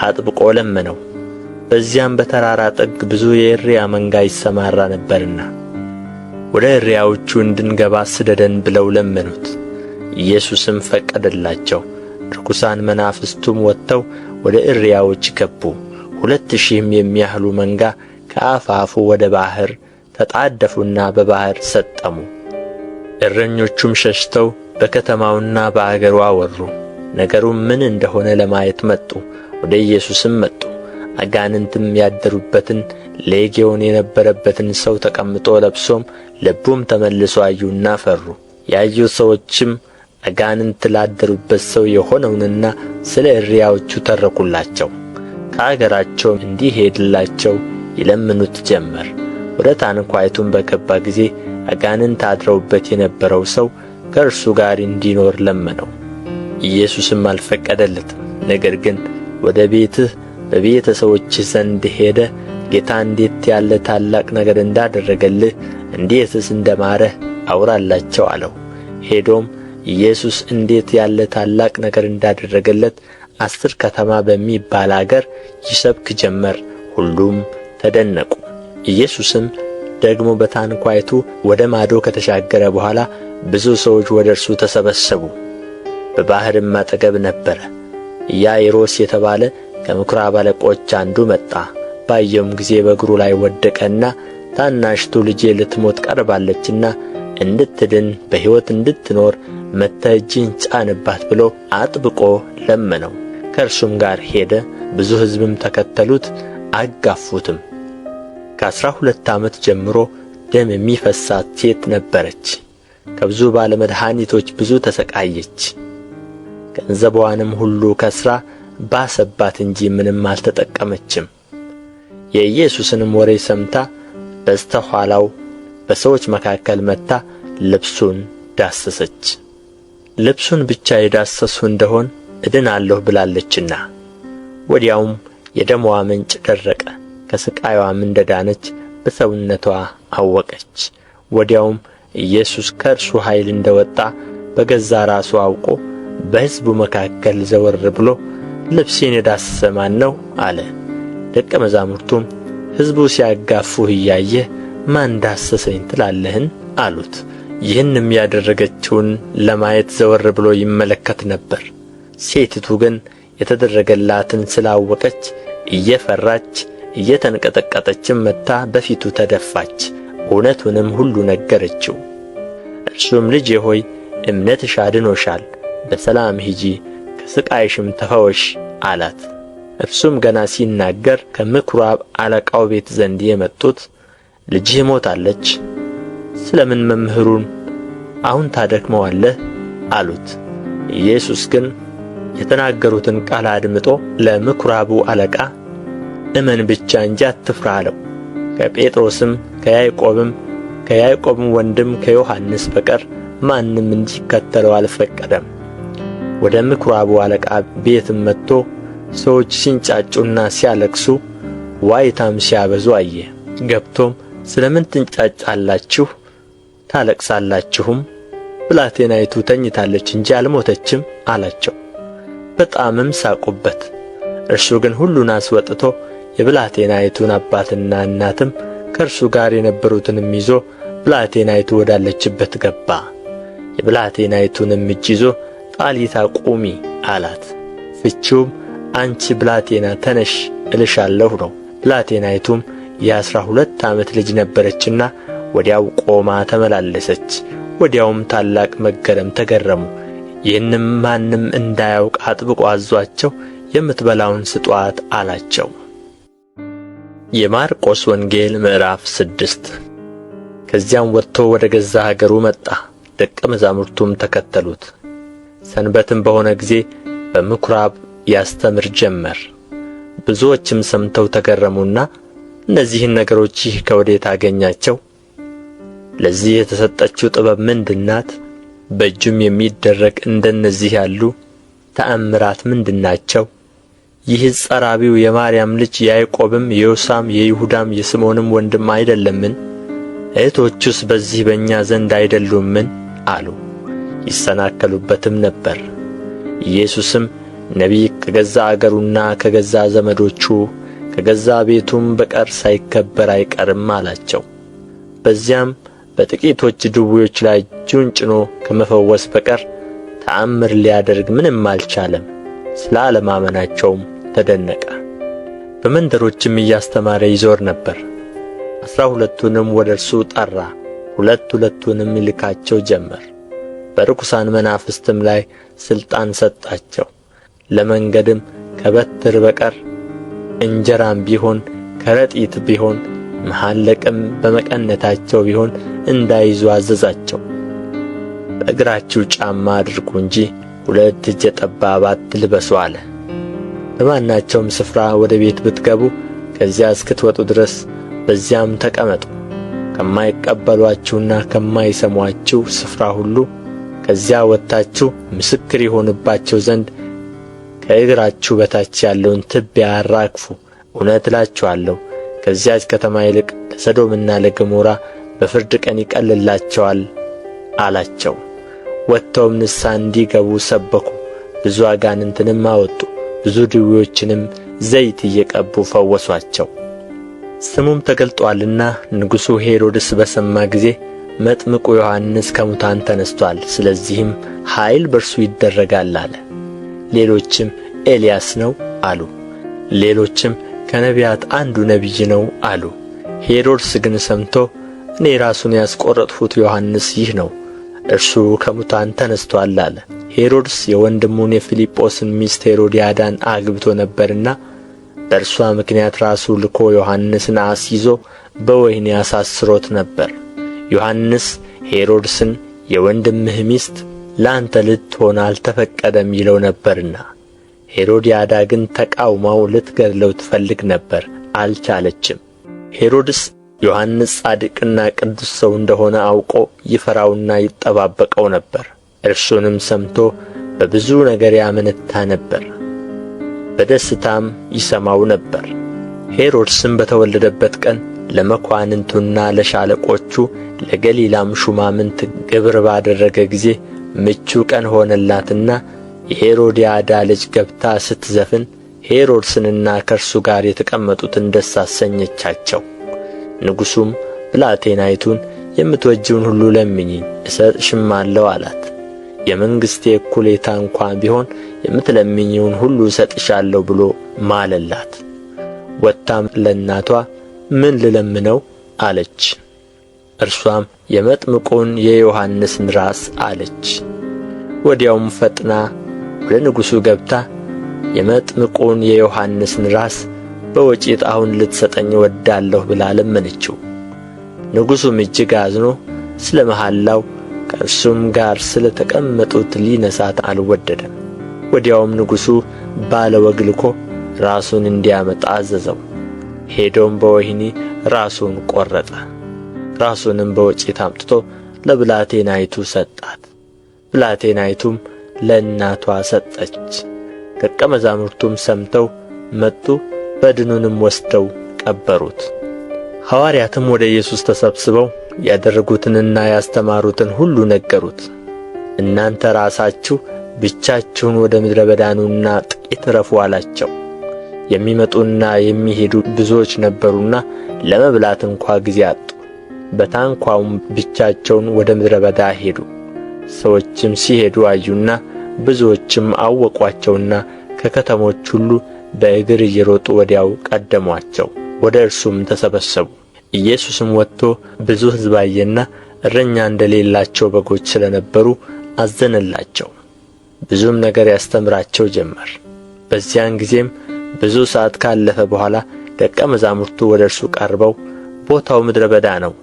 አጥብቆ ለመነው። በዚያም በተራራ ጥግ ብዙ የእሪያ መንጋ ይሰማራ ነበርና ወደ እሪያዎቹ እንድንገባ ስደደን ብለው ለመኑት። ኢየሱስም ፈቀደላቸው። ርኩሳን መናፍስቱም ወጥተው ወደ እሪያዎች ገቡ። 2000 የሚያህሉ መንጋ ከአፋፉ ወደ ባሕር ተጣደፉና በባሕር ሰጠሙ። እረኞቹም ሸሽተው በከተማውና በአገሩ አወሩ። ነገሩም ምን እንደሆነ ለማየት መጡ። ወደ ኢየሱስም መጡ። አጋንንትም ያደሩበትን ሌጌዎን የነበረበትን ሰው ተቀምጦ ለብሶም ልቡም ተመልሶ አዩና ፈሩ። ያዩት ሰዎችም አጋንንት ላደሩበት ሰው የሆነውንና ስለ እሪያዎቹ ተረኩላቸው። ከአገራቸውም እንዲሄድላቸው ይለምኑት ጀመር። ወደ ታንኳይቱም በገባ ጊዜ አጋንንት አድረውበት የነበረው ሰው ከእርሱ ጋር እንዲኖር ለመነው። ኢየሱስም አልፈቀደለትም። ነገር ግን ወደ ቤትህ በቤተ ሰዎችህ ዘንድ ሄደህ ጌታ እንዴት ያለ ታላቅ ነገር እንዳደረገልህ እንዴትስ እንደማረህ አውራላቸው አለው። ሄዶም ኢየሱስ እንዴት ያለ ታላቅ ነገር እንዳደረገለት 10 ከተማ በሚባል አገር ይሰብክ ጀመር። ሁሉም ተደነቁ። ኢየሱስም ደግሞ በታንኳይቱ ወደ ማዶ ከተሻገረ በኋላ ብዙ ሰዎች ወደ እርሱ ተሰበሰቡ። በባሕርም አጠገብ ነበረ። ኢያኢሮስ የተባለ ከምኵራብ አለቆች አንዱ መጣ። ባየውም ጊዜ በእግሩ ላይ ወደቀና ታናሽቱ ልጄ ልትሞት ቀርባለችና እንድትድን በሕይወት እንድትኖር መጥተህ እጅህን ጫንባት ብሎ አጥብቆ ለመነው። ከእርሱም ጋር ሄደ። ብዙ ሕዝብም ተከተሉት፣ አጋፉትም። ከ12 ዓመት ጀምሮ ደም የሚፈሳት ሴት ነበረች። ከብዙ ባለመድኃኒቶች ብዙ ተሰቃየች። ገንዘቧንም ሁሉ ከስራ ባሰባት እንጂ ምንም አልተጠቀመችም። የኢየሱስንም ወሬ ሰምታ በስተኋላው በሰዎች መካከል መጥታ ልብሱን ዳሰሰች። ልብሱን ብቻ የዳሰስሁ እንደሆን እድናለሁ ብላለችና። ወዲያውም የደሟ ምንጭ ደረቀ። ከሥቃይዋም እንደ ዳነች በሰውነቷ አወቀች። ወዲያውም ኢየሱስ ከእርሱ ኃይል እንደ ወጣ በገዛ ራሱ አውቆ በሕዝቡ መካከል ዘወር ብሎ ልብሴን የዳሰሰ ማን ነው አለ። ደቀ መዛሙርቱም ሕዝቡ ሲያጋፉህ እያየህ ማን ዳሰሰኝ ትላለህን አሉት። ይህንም ያደረገችውን ለማየት ዘወር ብሎ ይመለከት ነበር። ሴቲቱ ግን የተደረገላትን ስላወቀች እየፈራች እየተንቀጠቀጠችም መጥታ በፊቱ ተደፋች፣ እውነቱንም ሁሉ ነገረችው። እርሱም ልጄ ሆይ እምነትሽ አድኖሻል፣ በሰላም ሂጂ፣ ከሥቃይሽም ተፈወሽ አላት። እርሱም ገና ሲናገር ከምኵራብ አለቃው ቤት ዘንድ የመጡት ልጅህ ሞታለች፣ ስለ ምን መምህሩን አሁን ታደክመዋለህ አሉት። ኢየሱስ ግን የተናገሩትን ቃል አድምጦ ለምኵራቡ አለቃ እመን ብቻ እንጂ አትፍራ አለው። ከጴጥሮስም ከያዕቆብም ወንድም ከዮሐንስ በቀር ማንም እንዲከተለው አልፈቀደም። ወደ ምኵራቡ አለቃ ቤትም መጥቶ ሰዎች ሲንጫጩና ሲያለቅሱ ዋይታም ሲያበዙ አየ። ገብቶም ስለ ምን ትንጫጫላችሁ ታለቅሳላችሁም? ብላቴናይቱ ተኝታለች እንጂ አልሞተችም አላቸው። በጣምም ሳቁበት። እርሱ ግን ሁሉን አስወጥቶ የብላቴናይቱን አባትና እናትም ከእርሱ ጋር የነበሩትንም ይዞ ብላቴናይቱ ወዳለችበት ገባ። የብላቴናይቱንም እጅ ይዞ ጣሊታ ቁሚ አላት። ፍቺውም አንቺ ብላቴና ተነሽ እልሻለሁ ነው። ብላቴናይቱም የ12 ዓመት ልጅ ነበረችና ወዲያው ቆማ ተመላለሰች። ወዲያውም ታላቅ መገረም ተገረሙ። ይህንም ማንም እንዳያውቅ አጥብቆ አዟቸው የምትበላውን ስጧት አላቸው። የማርቆስ ወንጌል ምዕራፍ 6 ከዚያም ወጥቶ ወደ ገዛ አገሩ መጣ። ደቀ መዛሙርቱም ተከተሉት። ሰንበትም በሆነ ጊዜ በምኵራብ ያስተምር ጀመር። ብዙዎችም ሰምተው ተገረሙና እነዚህን ነገሮች ይህ ከወዴት አገኛቸው? ለዚህ የተሰጠችው ጥበብ ምንድር ናት? በእጁም የሚደረግ እንደነዚህ ያሉ ተአምራት ምንድናቸው? ይህስ ጸራቢው የማርያም ልጅ ያዕቆብም የዮሳም የይሁዳም የስምዖንም ወንድም አይደለምን? እህቶቹስ በዚህ በእኛ ዘንድ አይደሉምን? አሉ። ይሰናከሉበትም ነበር። ኢየሱስም ነቢይ ከገዛ አገሩና ከገዛ ዘመዶቹ ከገዛ ቤቱም በቀር ሳይከበር አይቀርም አላቸው። በዚያም በጥቂቶች ድውዮች ላይ እጁን ጭኖ ከመፈወስ በቀር ተአምር ሊያደርግ ምንም አልቻለም። ስለ አለማመናቸውም ተደነቀ። በመንደሮችም እያስተማረ ይዞር ነበር። 12ቱንም ወደ እርሱ ጠራ፣ ሁለቱንም ይልካቸው ጀመር። በርኩሳን መናፍስትም ላይ ሥልጣን ሰጣቸው። ለመንገድም ከበትር በቀር እንጀራም ቢሆን ከረጢት ቢሆን መሐለቅም በመቀነታቸው ቢሆን እንዳይዙ አዘዛቸው። በእግራችሁ ጫማ አድርጉ እንጂ 2 እጀ ጠባብ አትልበሱ አለ። በማናቸውም ስፍራ ወደ ቤት ብትገቡ ከዚያ እስክትወጡ ድረስ በዚያም ተቀመጡ። ከማይቀበሏችሁና ከማይሰሟችሁ ስፍራ ሁሉ ከዚያ ወጥታችሁ ምስክር ይሆንባቸው ዘንድ ከእግራችሁ በታች ያለውን ትቢያ አራግፉ። እውነት እላችኋለሁ ከዚያች ከተማ ይልቅ ለሰዶምና ለገሞራ በፍርድ ቀን ይቀልላቸዋል አላቸው። ወጥተውም ንስሐ እንዲገቡ ሰበኩ። ብዙ አጋንንትንም አወጡ፣ ብዙ ድውዮችንም ዘይት እየቀቡ ፈወሱአቸው። ስሙም ተገልጦአልና ንጉሡ ሄሮድስ በሰማ ጊዜ መጥምቁ ዮሐንስ ከሙታን ተነሥቶአል፣ ስለዚህም ኃይል በእርሱ ይደረጋል አለ። ሌሎችም ኤልያስ ነው አሉ። ሌሎችም ከነቢያት አንዱ ነቢይ ነው አሉ። ሄሮድስ ግን ሰምቶ እኔ ራሱን ያስቈረጥሁት ዮሐንስ ይህ ነው፣ እርሱ ከሙታን ተነሥቶአል አለ። ሄሮድስ የወንድሙን የፊልጶስን ሚስት ሄሮድያዳን አግብቶ ነበርና በእርሷ ምክንያት ራሱ ልኮ ዮሐንስን አስይዞ በወህኒ አሳስሮት ነበር። ዮሐንስ ሄሮድስን የወንድምህ ሚስት ለአንተ ልትሆን አልተፈቀደም ይለው ነበርና፣ ሄሮድያዳ ግን ተቃውማው ልትገድለው ትፈልግ ነበር፣ አልቻለችም። ሄሮድስ ዮሐንስ ጻድቅና ቅዱስ ሰው እንደሆነ አውቆ ይፈራውና ይጠባበቀው ነበር። እርሱንም ሰምቶ በብዙ ነገር ያመነታ ነበር፣ በደስታም ይሰማው ነበር። ሄሮድስም በተወለደበት ቀን ለመኳንንቱና ለሻለቆቹ ለገሊላም ሹማምንት ግብር ባደረገ ጊዜ ምቹ ቀን ሆነላትና የሄሮድያዳ ልጅ ገብታ ስትዘፍን ሄሮድስንና ከእርሱ ጋር የተቀመጡትን ደስ አሰኘቻቸው። ንጉሡም ብላቴናይቱን የምትወጂውን ሁሉ ለምኚኝ እሰጥሽማለሁ አላት። የመንግሥቴ እኩሌታ እንኳ ቢሆን የምትለምኚውን ሁሉ እሰጥሻለሁ ብሎ ማለላት። ወጥታም ለእናቷ ምን ልለምነው አለች። እርሷም የመጥምቁን የዮሐንስን ራስ አለች። ወዲያውም ፈጥና ወደ ንጉሡ ገብታ የመጥምቁን የዮሐንስን ራስ በወጭት አሁን ልትሰጠኝ እወዳለሁ ብላ ለመነችው። ንጉሡም እጅግ አዝኖ ስለ መሐላው ከእርሱም ጋር ስለ ተቀመጡት ሊነሣት አልወደደም። ወዲያውም ንጉሡ ባለ ወግ ልኮ ራሱን እንዲያመጣ አዘዘው። ሄዶም በወህኒ ራሱን ቈረጠ። ራሱንም በወጭት አምጥቶ ለብላቴናይቱ ሰጣት። ብላቴናይቱም ለእናቷ ሰጠች። ደቀ መዛሙርቱም ሰምተው መጡ፣ በድኑንም ወስደው ቀበሩት። ሐዋርያትም ወደ ኢየሱስ ተሰብስበው ያደረጉትንና ያስተማሩትን ሁሉ ነገሩት። እናንተ ራሳችሁ ብቻችሁን ወደ ምድረ በዳ ኑና ጥቂት ዕረፉ አላቸው። የሚመጡና የሚሄዱ ብዙዎች ነበሩና ለመብላት እንኳ ጊዜ አጡ። በታንኳውም ብቻቸውን ወደ ምድረ በዳ ሄዱ። ሰዎችም ሲሄዱ አዩና ብዙዎችም አወቋቸውና ከከተሞች ሁሉ በእግር እየሮጡ ወዲያው ቀደሟቸው፣ ወደ እርሱም ተሰበሰቡ። ኢየሱስም ወጥቶ ብዙ ሕዝብ አየና እረኛ እንደሌላቸው በጎች ስለ ነበሩ አዘነላቸው። ብዙም ነገር ያስተምራቸው ጀመር። በዚያን ጊዜም ብዙ ሰዓት ካለፈ በኋላ ደቀ መዛሙርቱ ወደ እርሱ ቀርበው ቦታው ምድረ በዳ ነው፣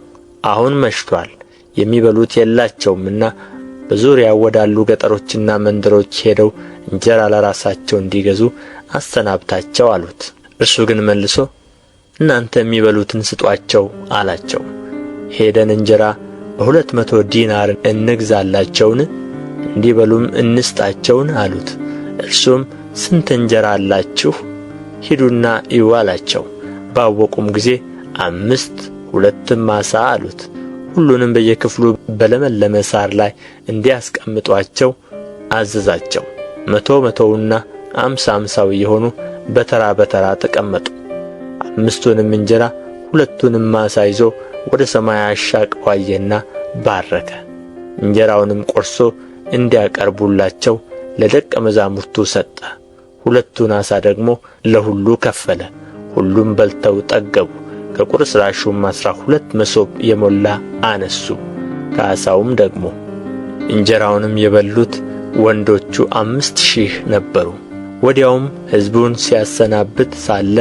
አሁን መሽቶአል፣ የሚበሉት የላቸውምና በዙሪያው ወዳሉ ገጠሮችና መንደሮች ሄደው እንጀራ ለራሳቸው እንዲገዙ አሰናብታቸው አሉት። እርሱ ግን መልሶ እናንተ የሚበሉትን ስጧቸው አላቸው። ሄደን እንጀራ በ200 ዲናር እንግዛላቸውን? እንዲበሉም እንስጣቸውን አሉት። እርሱም ስንት እንጀራ አላችሁ? ሂዱና እዩ አላቸው። ባወቁም ጊዜ 5 2 ዓሣ አሉት። ሁሉንም በየክፍሉ በለመለመ ሣር ላይ እንዲያስቀምጧቸው አዘዛቸው። 100 50 እየሆኑ በተራ በተራ ተቀመጡ። 5ቱንም እንጀራ 2ቱንም ዓሣ ይዞ ወደ ሰማይ አሻቅቦ አየና ባረከ። እንጀራውንም ቆርሶ እንዲያቀርቡላቸው ለደቀ መዛሙርቱ ሰጠ። 2ቱን ዓሣ ደግሞ ለሁሉ ከፈለ። ሁሉም በልተው ጠገቡ። ከቁርስራሹም 12 መሶብ የሞላ አነሱ። ከዓሣውም ደግሞ እንጀራውንም የበሉት ወንዶቹ 5000 ነበሩ። ወዲያውም ሕዝቡን ሲያሰናብት ሳለ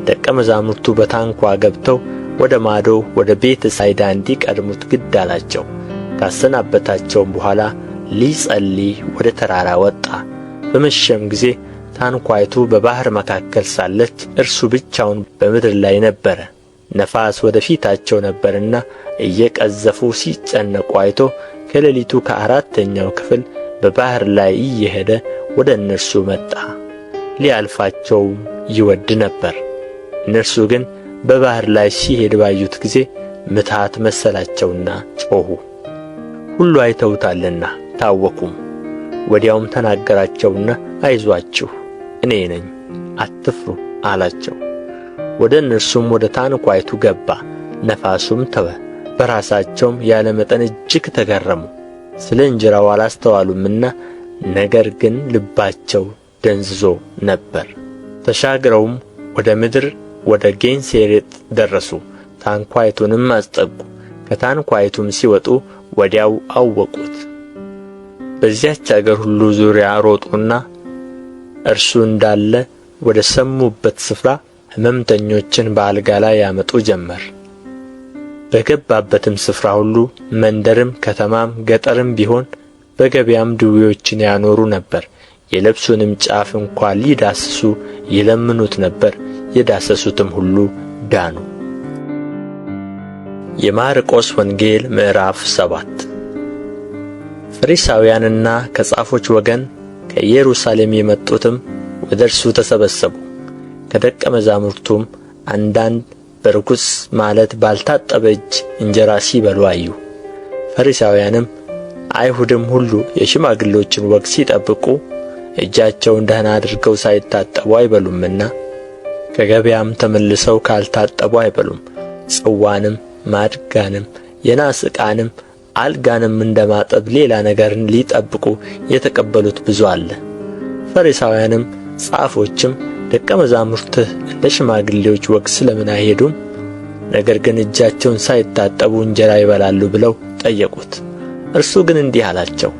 ደቀ መዛሙርቱ በታንኳ ገብተው ወደ ማዶ ወደ ቤተ ሳይዳ እንዲቀድሙት ግድ አላቸው። ካሰናበታቸውም በኋላ ሊጸልይ ወደ ተራራ ወጣ። በመሸም ጊዜ ታንኳይቱ በባሕር መካከል ሳለች እርሱ ብቻውን በምድር ላይ ነበረ። ነፋስ ወደ ፊታቸው ነበርና እየቀዘፉ ሲጨነቁ አይቶ ከሌሊቱ ከአራተኛው ክፍል በባሕር ላይ እየሄደ ወደ እነርሱ መጣ። ሊያልፋቸውም ይወድ ነበር። እነርሱ ግን በባሕር ላይ ሲሄድ ባዩት ጊዜ ምትሃት መሰላቸውና ጮኹ። ሁሉ አይተውታልና ታወኩም። ወዲያውም ተናገራቸውና አይዞአችሁ፣ እኔ ነኝ፣ አትፍሩ አላቸው። ወደ እነርሱም ወደ ታንኳይቱ ገባ። ነፋሱም ተወ። በራሳቸውም ያለ መጠን እጅግ ተገረሙ። ስለ እንጀራው አላስተዋሉምና፣ ነገር ግን ልባቸው ደንዝዞ ነበር። ተሻግረውም ወደ ምድር ወደ ጌንሴሬጥ ደረሱ። ታንኳይቱንም አስጠጉ። ከታንኳይቱም ሲወጡ ወዲያው አወቁት። በዚያች አገር ሁሉ ዙሪያ ሮጡና እርሱ እንዳለ ወደ ሰሙበት ስፍራ ሕመምተኞችን በአልጋ ላይ ያመጡ ጀመር። በገባበትም ስፍራ ሁሉ መንደርም ከተማም ገጠርም ቢሆን በገበያም ድውዮችን ያኖሩ ነበር። የልብሱንም ጫፍ እንኳ ሊዳስሱ ይለምኑት ነበር። የዳሰሱትም ሁሉ ዳኑ። የማርቆስ ወንጌል ምዕራፍ 7 ፈሪሳውያንና ከጻፎች ወገን ከኢየሩሳሌም የመጡትም ወደ እርሱ ተሰበሰቡ። ከደቀ መዛሙርቱም አንዳንድ በርኩስ ማለት ባልታጠበ እጅ እንጀራ ሲበሉ አዩ። ፈሪሳውያንም አይሁድም ሁሉ የሽማግሎችን ወግ ሲጠብቁ እጃቸውን ደህና አድርገው ሳይታጠቡ አይበሉምና ከገበያም ተመልሰው ካልታጠቡ አይበሉም። ጽዋንም ማድጋንም የናስ ዕቃንም አልጋንም እንደማጠብ ሌላ ነገርን ሊጠብቁ የተቀበሉት ብዙ አለ። ፈሪሳውያንም ጻፎችም ደቀ መዛሙርትህ እንደ ሽማግሌዎች ወግ ስለምን አይሄዱም? ነገር ግን እጃቸውን ሳይታጠቡ እንጀራ ይበላሉ ብለው ጠየቁት። እርሱ ግን እንዲህ አላቸው፣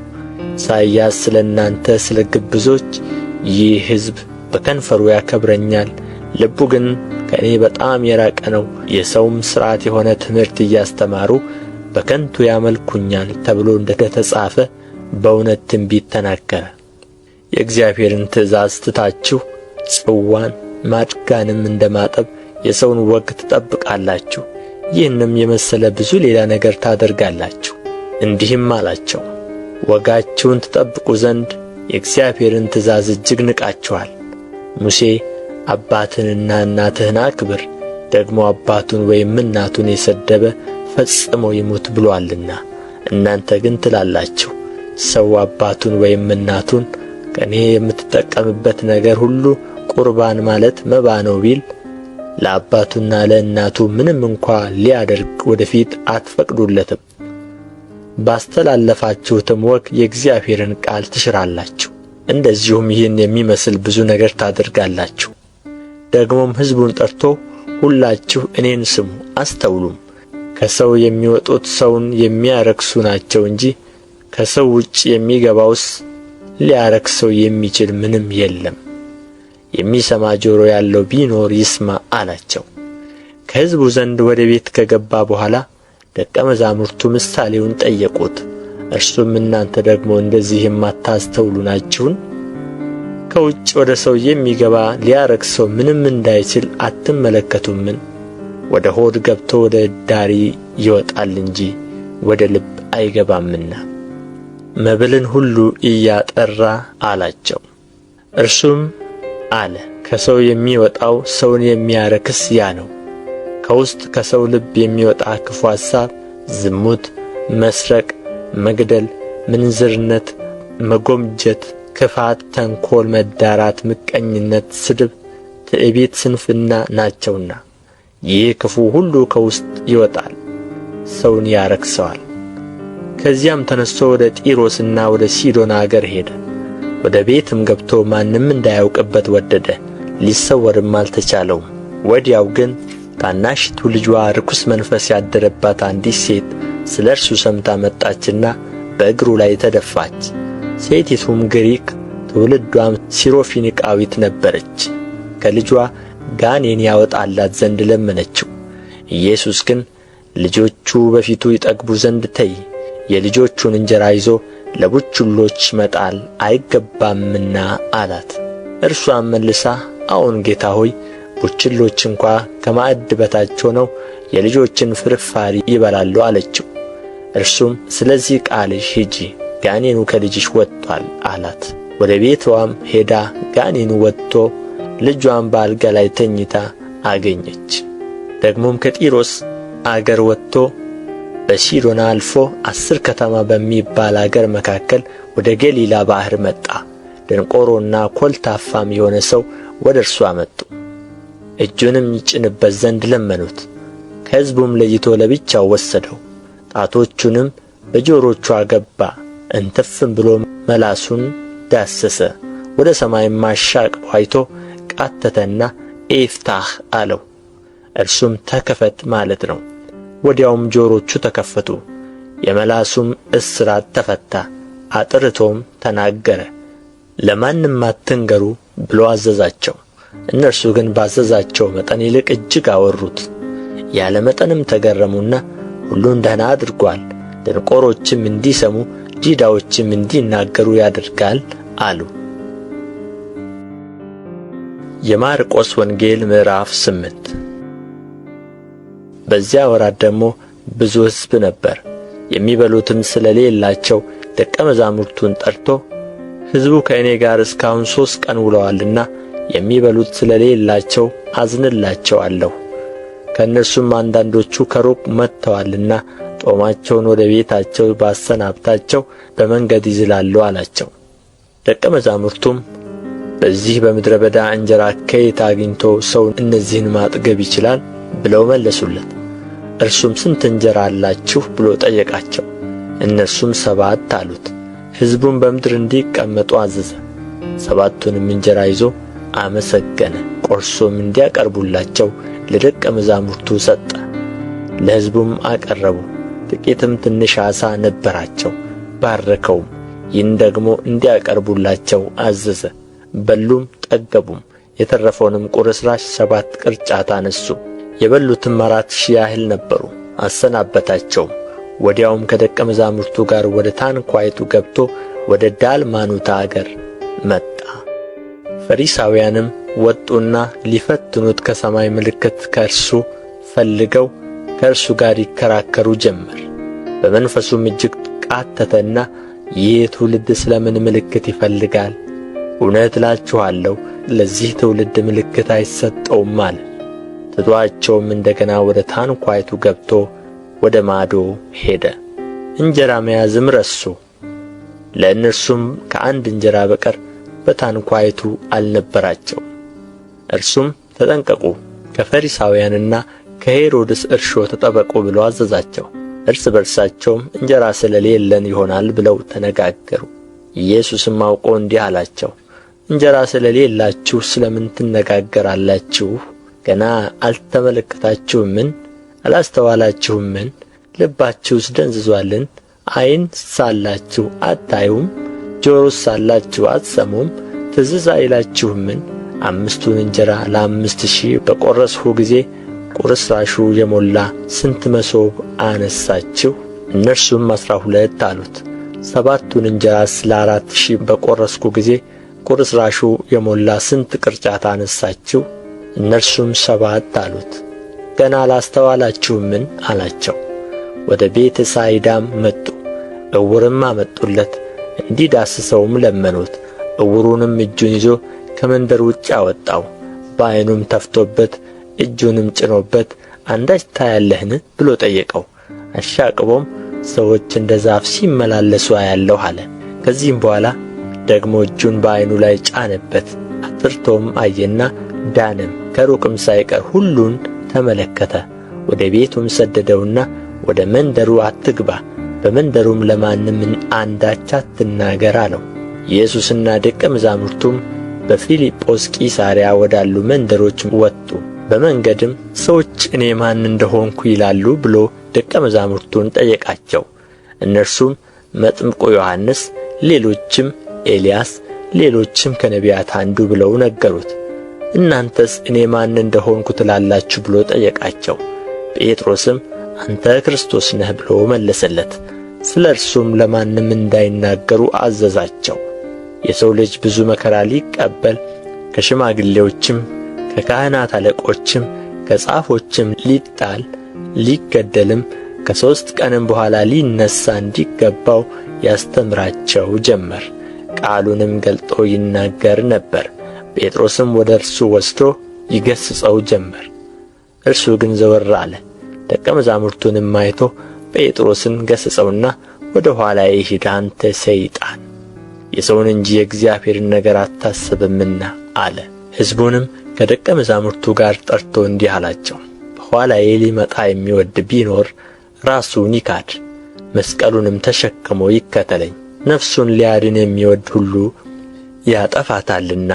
ኢሳይያስ ስለ እናንተ ስለ ግብዞች ይህ ሕዝብ በከንፈሩ ያከብረኛል፣ ልቡ ግን ከእኔ በጣም የራቀ ነው፣ የሰውም ሥርዓት የሆነ ትምህርት እያስተማሩ በከንቱ ያመልኩኛል ተብሎ እንደ ተጻፈ በእውነት ትንቢት ተናገረ። የእግዚአብሔርን ትእዛዝ ትታችሁ ጽዋን ማድጋንም እንደ ማጠብ የሰውን ወግ ትጠብቃላችሁ። ይህንም የመሰለ ብዙ ሌላ ነገር ታደርጋላችሁ። እንዲህም አላቸው፣ ወጋችሁን ትጠብቁ ዘንድ የእግዚአብሔርን ትእዛዝ እጅግ ንቃችኋል። ሙሴ አባትህንና እናትህን አክብር፣ ደግሞ አባቱን ወይም እናቱን የሰደበ ፈጽሞ ይሙት ብሎአልና። እናንተ ግን ትላላችሁ፣ ሰው አባቱን ወይም እናቱን ከእኔ የምትጠቀምበት ነገር ሁሉ ቁርባን ማለት መባ ነው ቢል ለአባቱና ለእናቱ ምንም እንኳ ሊያደርግ ወደፊት አትፈቅዱለትም። ባስተላለፋችሁትም ወግ የእግዚአብሔርን ቃል ትሽራላችሁ። እንደዚሁም ይህን የሚመስል ብዙ ነገር ታደርጋላችሁ። ደግሞም ሕዝቡን ጠርቶ ሁላችሁ እኔን ስሙ አስተውሉም። ከሰው የሚወጡት ሰውን የሚያረክሱ ናቸው እንጂ ከሰው ውጭ የሚገባውስ ሊያረክሰው የሚችል ምንም የለም። የሚሰማ ጆሮ ያለው ቢኖር ይስማ አላቸው። ከሕዝቡ ዘንድ ወደ ቤት ከገባ በኋላ ደቀ መዛሙርቱ ምሳሌውን ጠየቁት። እርሱም እናንተ ደግሞ እንደዚህ የማታስተውሉ ናችሁን? ከውጭ ወደ ሰው የሚገባ ሊያረክሰው ምንም እንዳይችል አትመለከቱምን? ወደ ሆድ ገብቶ ወደ እዳሪ ይወጣል እንጂ ወደ ልብ አይገባምና። መብልን ሁሉ እያጠራ አላቸው። እርሱም አለ፣ ከሰው የሚወጣው ሰውን የሚያረክስ ያ ነው። ከውስጥ ከሰው ልብ የሚወጣ ክፉ ሐሳብ፣ ዝሙት፣ መስረቅ፣ መግደል፣ ምንዝርነት፣ መጎምጀት፣ ክፋት፣ ተንኰል፣ መዳራት፣ ምቀኝነት፣ ስድብ፣ ትዕቢት፣ ስንፍና ናቸውና ይህ ክፉ ሁሉ ከውስጥ ይወጣል፣ ሰውን ያረክሰዋል። ከዚያም ተነስቶ ወደ ጢሮስና ወደ ሲዶና አገር ሄደ። ወደ ቤትም ገብቶ ማንም እንዳያውቅበት ወደደ፣ ሊሰወርም አልተቻለውም። ወዲያው ግን ታናሽቱ ልጇ ርኩስ መንፈስ ያደረባት አንዲት ሴት ስለ እርሱ ሰምታ መጣችና በእግሩ ላይ ተደፋች። ሴቲቱም ግሪክ ትውልዷም ሲሮፊኒቃዊት ነበረች። ከልጇ ጋኔን ያወጣላት ዘንድ ለመነችው። ኢየሱስ ግን ልጆቹ በፊቱ ይጠግቡ ዘንድ ተይ፣ የልጆቹን እንጀራ ይዞ ለቡችሎች መጣል አይገባምና አላት። እርሷም መልሳ አዎን ጌታ ሆይ፣ ቡችሎች እንኳ ከማዕድ በታች ሆነው የልጆችን ፍርፋሪ ይበላሉ አለችው። እርሱም ስለዚህ ቃልሽ ሂጂ፣ ጋኔኑ ከልጅሽ ወጥቶአል አላት። ወደ ቤትዋም ሄዳ ጋኔኑ ወጥቶ ልጇን በአልጋ ላይ ተኝታ አገኘች። ደግሞም ከጢሮስ አገር ወጥቶ በሲዶና አልፎ 10 ከተማ በሚባል አገር መካከል ወደ ገሊላ ባሕር መጣ። ደንቆሮና ኮልታፋም የሆነ ሰው ወደ እርሱ አመጡ። እጁንም ይጭንበት ዘንድ ለመኑት። ከሕዝቡም ለይቶ ለብቻው ወሰደው። ጣቶቹንም በጆሮቹ አገባ። እንትፍም ብሎ መላሱን ዳሰሰ። ወደ ሰማይም አሻቅቦ አይቶ ቃተተና ኤፍታህ አለው። እርሱም ተከፈት ማለት ነው። ወዲያውም ጆሮቹ ተከፈቱ፣ የመላሱም እስራት ተፈታ። አጥርቶም ተናገረ። ለማንም አትንገሩ ብሎ አዘዛቸው። እነርሱ ግን ባዘዛቸው መጠን ይልቅ እጅግ አወሩት። ያለ መጠንም ተገረሙና ሁሉን ደህና አድርጓል፣ ደንቆሮችም እንዲሰሙ ዲዳዎችም እንዲናገሩ ያደርጋል አሉ። የማርቆስ ወንጌል ምዕራፍ 8። በዚያ ወራት ደግሞ ብዙ ሕዝብ ነበር። የሚበሉትም ስለሌላቸው ደቀ መዛሙርቱን ጠርቶ ሕዝቡ ከእኔ ጋር እስካሁን 3 ቀን ውለዋልና የሚበሉት ስለሌላቸው አዝንላቸዋለሁ። ከእነርሱም አንዳንዶቹ ከሩቅ መጥተዋልና ጦማቸውን ወደ ቤታቸው ባሰናብታቸው በመንገድ ይዝላሉ አላቸው። ደቀ መዛሙርቱም በዚህ በምድረ በዳ እንጀራ ከየት አግኝቶ ሰው እነዚህን ማጥገብ ይችላል ብለው መለሱለት። እርሱም ስንት እንጀራ አላችሁ ብሎ ጠየቃቸው። እነርሱም 7 አሉት። ሕዝቡም በምድር እንዲቀመጡ አዘዘ። 7ቱንም እንጀራ ይዞ አመሰገነ፣ ቆርሶም እንዲያቀርቡላቸው ለደቀ መዛሙርቱ ሰጠ። ለሕዝቡም አቀረቡ። ጥቂትም ትንሽ ዓሣ ነበራቸው፣ ባረከውም። ይህን ደግሞ እንዲያቀርቡላቸው አዘዘ። በሉም ጠገቡም። የተረፈውንም ቁርስራሽ 7 ቅርጫት አነሱ። የበሉትም 4,000 ያህል ነበሩ። አሰናበታቸውም። ወዲያውም ከደቀ መዛሙርቱ ጋር ወደ ታንኳይቱ ገብቶ ወደ ዳልማኑታ አገር መጣ። ፈሪሳውያንም ወጡና ሊፈትኑት ከሰማይ ምልክት ከእርሱ ፈልገው ከእርሱ ጋር ይከራከሩ ጀመር። በመንፈሱም እጅግ ቃተተና ይህ ትውልድ ስለ ምን ምልክት ይፈልጋል? እውነት እላችኋለሁ ለዚህ ትውልድ ምልክት አይሰጠውም አለ። ትቶአቸውም እንደገና ወደ ታንኳይቱ ገብቶ ወደ ማዶ ሄደ። እንጀራ መያዝም ረሱ። ለእነርሱም ከአንድ እንጀራ በቀር በታንኳይቱ አልነበራቸውም። እርሱም ተጠንቀቁ፣ ከፈሪሳውያንና ከሄሮድስ እርሾ ተጠበቁ ብሎ አዘዛቸው። እርስ በርሳቸውም እንጀራ ስለሌለን ይሆናል ብለው ተነጋገሩ። ኢየሱስም አውቆ እንዲህ አላቸው፣ እንጀራ ስለሌላችሁ ስለ ምን ትነጋገራላችሁ? ገና አልተመለከታችሁምን? አላስተዋላችሁምን? ልባችሁስ ደንዝዞአልን? ዓይን ሳላችሁ አታዩም? ጆሮስ ሳላችሁ አትሰሙም? ትዝ አይላችሁምን? 5ቱን እንጀራ ለ5,000 በቈረስሁ ጊዜ ቁርስራሹ የሞላ ስንት መሶብ አነሳችሁ? እነርሱም 12 አሉት። 7ቱን እንጀራስ ለ4,000 በቈረስሁ ጊዜ ቁርስራሹ የሞላ ስንት ቅርጫት አነሳችሁ? እነርሱም 7 አሉት። ገና አላስተዋላችሁምን አላቸው። ወደ ቤተ ሳይዳም መጡ። ዕውርም አመጡለት፣ እንዲዳስሰውም ለመኑት። ዕውሩንም እጁን ይዞ ከመንደር ውጭ አወጣው። በዓይኑም ተፍቶበት እጁንም ጭኖበት አንዳች ታያለህን ብሎ ጠየቀው። አሻቅቦም ሰዎች እንደ ዛፍ ሲመላለሱ አያለሁ አለ። ከዚህም በኋላ ደግሞ እጁን በዓይኑ ላይ ጫነበት። አጥርቶም አየና ዳነም። ከሩቅም ሳይቀር ሁሉን ተመለከተ። ወደ ቤቱም ሰደደውና ወደ መንደሩ አትግባ፣ በመንደሩም ለማንም አንዳች አትናገር አለው። ኢየሱስና ደቀ መዛሙርቱም በፊልጶስ ቂሳርያ ወዳሉ መንደሮች ወጡ። በመንገድም ሰዎች እኔ ማን እንደሆንኩ ይላሉ ብሎ ደቀ መዛሙርቱን ጠየቃቸው። እነርሱም መጥምቁ ዮሐንስ፣ ሌሎችም ኤልያስ፣ ሌሎችም ከነቢያት አንዱ ብለው ነገሩት። እናንተስ እኔ ማን እንደሆንኩ ትላላችሁ ብሎ ጠየቃቸው። ጴጥሮስም አንተ ክርስቶስ ነህ ብሎ መለሰለት። ስለ እርሱም ለማንም እንዳይናገሩ አዘዛቸው። የሰው ልጅ ብዙ መከራ ሊቀበል ከሽማግሌዎችም ከካህናት አለቆችም ከጻፎችም ሊጣል ሊገደልም ከሦስት ቀንም በኋላ ሊነሣ እንዲገባው ያስተምራቸው ጀመር። ቃሉንም ገልጦ ይናገር ነበር። ጴጥሮስም ወደ እርሱ ወስዶ ይገሥጸው ጀመር። እርሱ ግን ዘወር አለ። ደቀ መዛሙርቱንም አይቶ ጴጥሮስን ገሠጸውና ወደ ኋላዬ ሂድ አንተ ሰይጣን፣ የሰውን እንጂ የእግዚአብሔርን ነገር አታስብምና አለ። ሕዝቡንም ከደቀ መዛሙርቱ ጋር ጠርቶ እንዲህ አላቸው፣ በኋላዬ ሊመጣ የሚወድ ቢኖር ራሱን ይካድ፣ መስቀሉንም ተሸክሞ ይከተለኝ። ነፍሱን ሊያድን የሚወድ ሁሉ ያጠፋታልና፣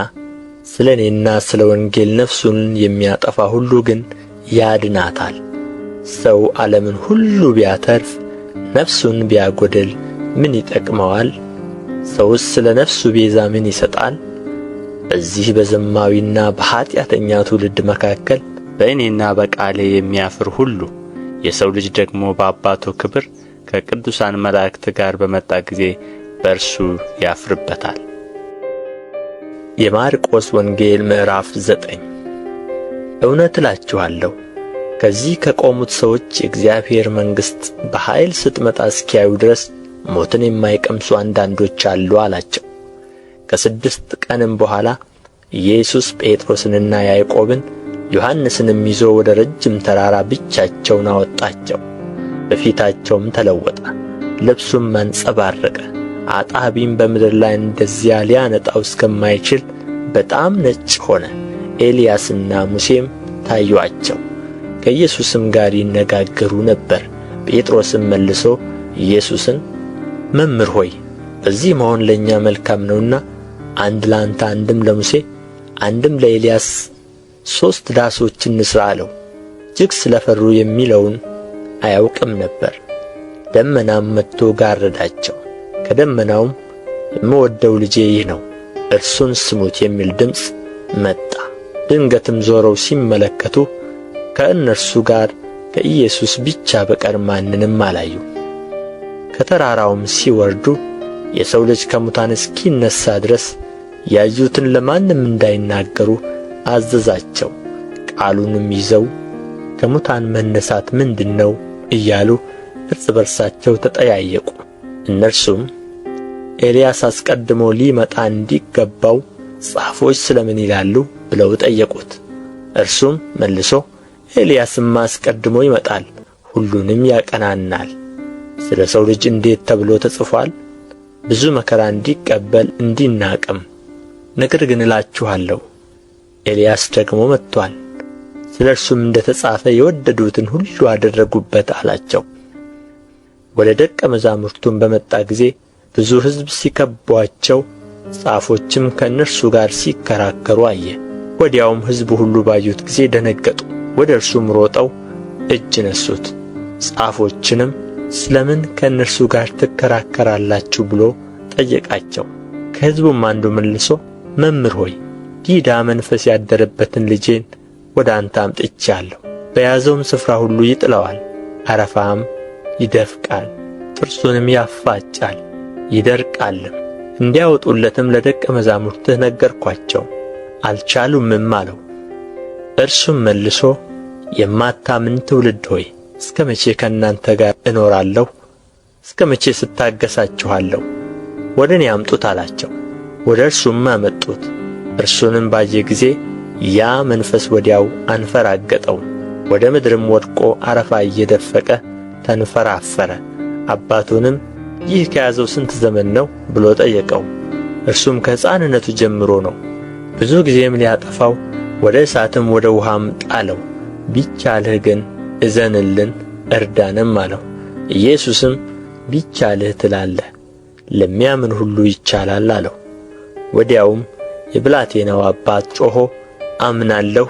ስለ እኔና ስለ ወንጌል ነፍሱን የሚያጠፋ ሁሉ ግን ያድናታል። ሰው ዓለምን ሁሉ ቢያተርፍ ነፍሱን ቢያጐድል ምን ይጠቅመዋል? ሰውስ ስለ ነፍሱ ቤዛ ምን ይሰጣል? በዚህ በዘማዊና በኃጢአተኛ ትውልድ መካከል በእኔና በቃሌ የሚያፍር ሁሉ የሰው ልጅ ደግሞ በአባቱ ክብር ከቅዱሳን መላእክት ጋር በመጣ ጊዜ በእርሱ ያፍርበታል። የማርቆስ ወንጌል ምዕራፍ 9። እውነት እላችኋለሁ ከዚህ ከቆሙት ሰዎች የእግዚአብሔር መንግሥት በኃይል ስትመጣ እስኪያዩ ድረስ ሞትን የማይቀምሱ አንዳንዶች አሉ አላቸው። ከስድስት ቀንም በኋላ ኢየሱስ ጴጥሮስንና ያዕቆብን ዮሐንስንም ይዞ ወደ ረጅም ተራራ ብቻቸውን አወጣቸው። በፊታቸውም ተለወጠ፣ ልብሱም አንጸባረቀ፣ አጣቢም በምድር ላይ እንደዚያ ሊያነጣው እስከማይችል በጣም ነጭ ሆነ። ኤልያስና ሙሴም ታዩአቸው፣ ከኢየሱስም ጋር ይነጋገሩ ነበር። ጴጥሮስም መልሶ ኢየሱስን መምህር ሆይ በዚህ መሆን ለእኛ መልካም ነውና አንድ ለአንተ አንድም ለሙሴ አንድም ለኤልያስ 3 ዳሶች እንሥራ አለው። እጅግ ስለ ፈሩ የሚለውን አያውቅም ነበር። ደመናም መጥቶ ጋረዳቸው። ከደመናውም የምወደው ልጄ ይህ ነው፣ እርሱን ስሙት የሚል ድምፅ መጣ። ድንገትም ዞረው ሲመለከቱ ከእነርሱ ጋር ከኢየሱስ ብቻ በቀር ማንንም አላዩ። ከተራራውም ሲወርዱ የሰው ልጅ ከሙታን እስኪነሣ ድረስ ያዩትን ለማንም እንዳይናገሩ አዘዛቸው። ቃሉንም ይዘው ከሙታን መነሣት ምንድር ነው እያሉ እርስ በርሳቸው ተጠያየቁ። እነርሱም ኤልያስ አስቀድሞ ሊመጣ እንዲገባው ጻፎች ስለ ምን ይላሉ ብለው ጠየቁት። እርሱም መልሶ ኤልያስማ አስቀድሞ ይመጣል፣ ሁሉንም ያቀናናል፣ ስለ ሰው ልጅ እንዴት ተብሎ ተጽፏል፣ ብዙ መከራ እንዲቀበል እንዲናቅም። ነገር ግን እላችኋለሁ ኤልያስ ደግሞ መጥቶአል፣ ስለ እርሱም እንደ ተጻፈ የወደዱትን ሁሉ አደረጉበት አላቸው። ወደ ደቀ መዛሙርቱም በመጣ ጊዜ ብዙ ሕዝብ ሲከቧቸው፣ ጻፎችም ከእነርሱ ጋር ሲከራከሩ አየ። ወዲያውም ሕዝቡ ሁሉ ባዩት ጊዜ ደነገጡ። ወደ እርሱም ሮጠው እጅ ነሱት። ጻፎችንም ስለምን ከእነርሱ ጋር ትከራከራላችሁ ብሎ ጠየቃቸው። ከሕዝቡም አንዱ መልሶ መምህር ሆይ ዲዳ መንፈስ ያደረበትን ልጄን ወደ አንተ አምጥቼአለሁ። በያዘውም ስፍራ ሁሉ ይጥለዋል፣ አረፋም ይደፍቃል፣ ጥርሱንም ያፋጫል፣ ይደርቃልም። እንዲያወጡለትም ለደቀ መዛሙርትህ ነገርኳቸው፣ አልቻሉምም አለው። እርሱም መልሶ የማታምን ትውልድ ሆይ እስከ መቼ ከእናንተ ጋር እኖራለሁ? እስከ መቼ ስታገሣችኋለሁ? ወደ እኔ አምጡት አላቸው። ወደ እርሱም አመጡት። እርሱንም ባየ ጊዜ ያ መንፈስ ወዲያው አንፈራገጠው፣ ወደ ምድርም ወድቆ አረፋ እየደፈቀ ተንፈራፈረ። አባቱንም ይህ ከያዘው ስንት ዘመን ነው ብሎ ጠየቀው። እርሱም ከሕፃንነቱ ጀምሮ ነው፣ ብዙ ጊዜም ሊያጠፋው ወደ እሳትም ወደ ውሃም ጣለው። ቢቻልህ ግን እዘንልን እርዳንም አለው። ኢየሱስም ቢቻልህ ትላለህ፣ ለሚያምን ሁሉ ይቻላል አለው። ወዲያውም የብላቴናው አባት ጮኾ አምናለሁ፣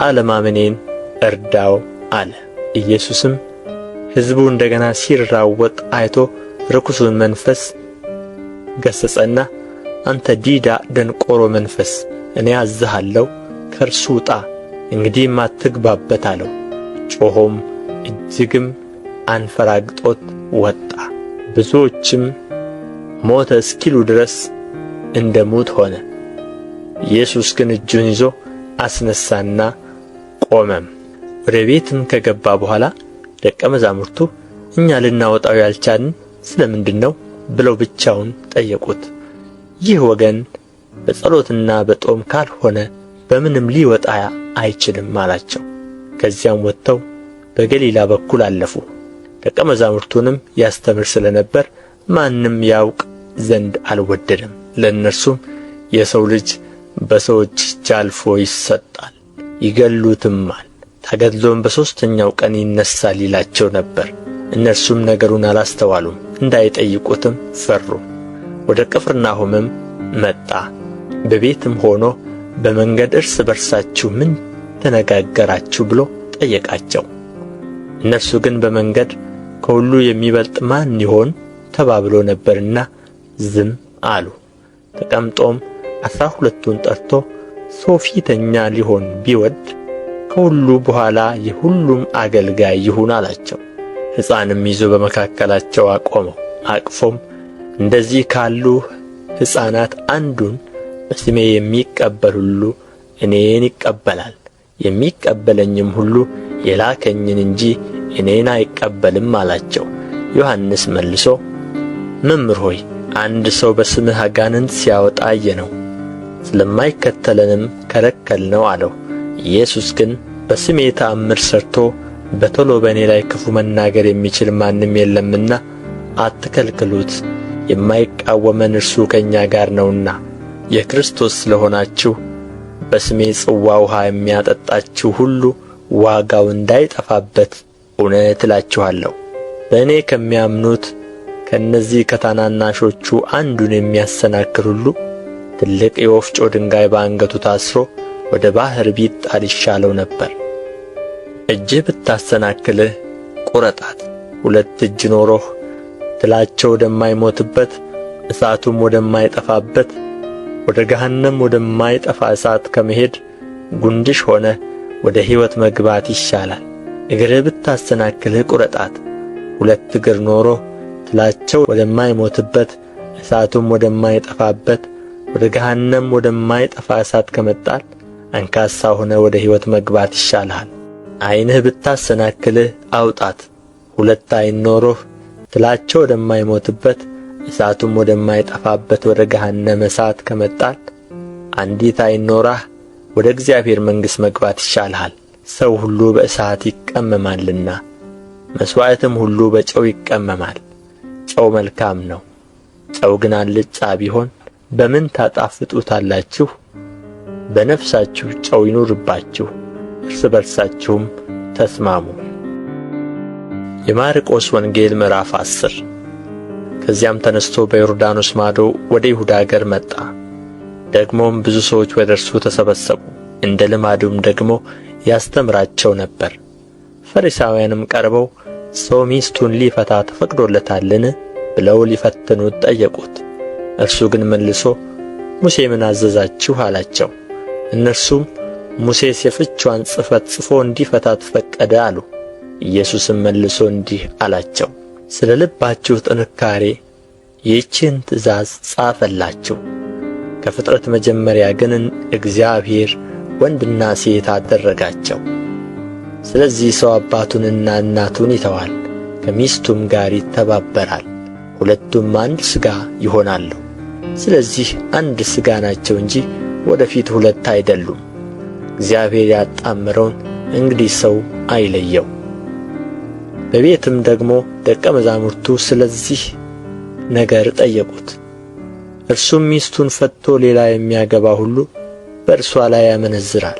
አለማመኔን እርዳው አለ። ኢየሱስም ሕዝቡ እንደ ገና ሲራወጥ አይቶ ርኩሱን መንፈስ ገሠጸና አንተ ዲዳ ደንቆሮ መንፈስ እኔ አዝሃለሁ፣ ከእርሱ ውጣ፣ እንግዲህም አትግባበት አለው። ጮኾም እጅግም አንፈራግጦት ወጣ። ብዙዎችም ሞተ እስኪሉ ድረስ እንደ ሙት ሆነ። ኢየሱስ ግን እጁን ይዞ አስነሣና ቆመም። ወደ ቤትም ከገባ በኋላ ደቀ መዛሙርቱ እኛ ልናወጣው ያልቻልን ስለ ምንድር ነው ብለው ብቻውን ጠየቁት። ይህ ወገን በጸሎትና በጦም ካልሆነ በምንም ሊወጣ አይችልም አላቸው። ከዚያም ወጥተው በገሊላ በኩል አለፉ። ደቀ መዛሙርቱንም ያስተምር ስለ ነበር ማንም ያውቅ ዘንድ አልወደደም። ለእነርሱም የሰው ልጅ በሰዎች እጅ አልፎ ይሰጣል፣ ይገሉትማል፣ ተገድሎም በሦስተኛው ቀን ይነሣል ይላቸው ነበር። እነርሱም ነገሩን አላስተዋሉም፣ እንዳይጠይቁትም ፈሩ። ወደ ቅፍርናሆምም መጣ። በቤትም ሆኖ በመንገድ እርስ በርሳችሁ ምን ተነጋገራችሁ ብሎ ጠየቃቸው። እነርሱ ግን በመንገድ ከሁሉ የሚበልጥ ማን ይሆን ተባብሎ ነበርና ዝም አሉ። ተቀምጦም 12ቱን ጠርቶ ሰው ፊተኛ ሊሆን ቢወድ ከሁሉ በኋላ የሁሉም አገልጋይ ይሁን አላቸው። ሕፃንም ይዞ በመካከላቸው አቆመው። አቅፎም እንደዚህ ካሉ ሕፃናት አንዱን በስሜ የሚቀበል ሁሉ እኔን ይቀበላል፣ የሚቀበለኝም ሁሉ የላከኝን እንጂ እኔን አይቀበልም አላቸው። ዮሐንስ መልሶ መምህር ሆይ አንድ ሰው በስምህ አጋንንት ሲያወጣ አየነው፣ ስለማይከተለንም ከለከልነው አለው። ኢየሱስ ግን በስሜ ተአምር ሠርቶ በቶሎ በእኔ ላይ ክፉ መናገር የሚችል ማንም የለምና አትከልክሉት፣ የማይቃወመን እርሱ ከእኛ ጋር ነውና። የክርስቶስ ስለ ሆናችሁ በስሜ ጽዋ ውኃ የሚያጠጣችሁ ሁሉ ዋጋው እንዳይጠፋበት እውነት እላችኋለሁ። በእኔ ከሚያምኑት ከእነዚህ ከታናናሾቹ አንዱን የሚያሰናክል ሁሉ ትልቅ የወፍጮ ድንጋይ በአንገቱ ታስሮ ወደ ባሕር ቢጣል ይሻለው ነበር። እጅህ ብታሰናክልህ ቁረጣት። 2 እጅ ኖሮህ ትላቸው ወደማይሞትበት እሳቱም ወደማይጠፋበት ወደ ገሃነም ወደማይጠፋ እሳት ከመሄድ ጉንድሽ ሆነህ ወደ ሕይወት መግባት ይሻላል። እግርህ ብታሰናክልህ ቁረጣት። 2 እግር ኖሮህ ትላቸው ወደማይሞትበት እሳቱም ወደማይጠፋበት ወደ ገሃነም ወደማይጠፋ እሳት ከመጣል አንካሳ ሆነ ወደ ሕይወት መግባት ይሻልሃል። ዓይንህ ብታሰናክልህ አውጣት። 2 ዓይን ኖሮህ ትላቸው ወደማይሞትበት እሳቱም ወደማይጠፋበት ወደ ገሃነመ እሳት ከመጣል አንዲት ዓይን ኖራህ ወደ እግዚአብሔር መንግሥት መግባት ይሻልሃል። ሰው ሁሉ በእሳት ይቀመማልና መሥዋዕትም ሁሉ በጨው ይቀመማል። ጨው መልካም ነው። ጨው ግን አልጫ ቢሆን በምን ታጣፍጡታላችሁ? በነፍሳችሁ ጨው ይኑርባችሁ፣ እርስ በርሳችሁም ተስማሙ። የማርቆስ ወንጌል ምዕራፍ 10 ከዚያም ተነስቶ በዮርዳኖስ ማዶ ወደ ይሁዳ አገር መጣ። ደግሞም ብዙ ሰዎች ወደ እርሱ ተሰበሰቡ። እንደ ልማዱም ደግሞ ያስተምራቸው ነበር። ፈሪሳውያንም ቀርበው ሰው ሚስቱን ሊፈታ ተፈቅዶለታልን ብለው ሊፈትኑት ጠየቁት። እርሱ ግን መልሶ ሙሴ ምን አዘዛችሁ አላቸው። እነርሱም ሙሴስ የፍችዋን ጽሕፈት ጽፎ እንዲፈታት ፈቀደ አሉ። ኢየሱስም መልሶ እንዲህ አላቸው፣ ስለ ልባችሁ ጥንካሬ ይህችን ትእዛዝ ጻፈላችሁ። ከፍጥረት መጀመሪያ ግን እግዚአብሔር ወንድና ሴት አደረጋቸው። ስለዚህ ሰው አባቱንና እናቱን ይተዋል፣ ከሚስቱም ጋር ይተባበራል፣ ሁለቱም አንድ ሥጋ ይሆናሉ። ስለዚህ አንድ ሥጋ ናቸው እንጂ ወደፊት ሁለት አይደሉም። እግዚአብሔር ያጣመረውን እንግዲህ ሰው አይለየው። በቤትም ደግሞ ደቀ መዛሙርቱ ስለዚህ ነገር ጠየቁት። እርሱም ሚስቱን ፈትቶ ሌላ የሚያገባ ሁሉ በእርሷ ላይ ያመነዝራል፣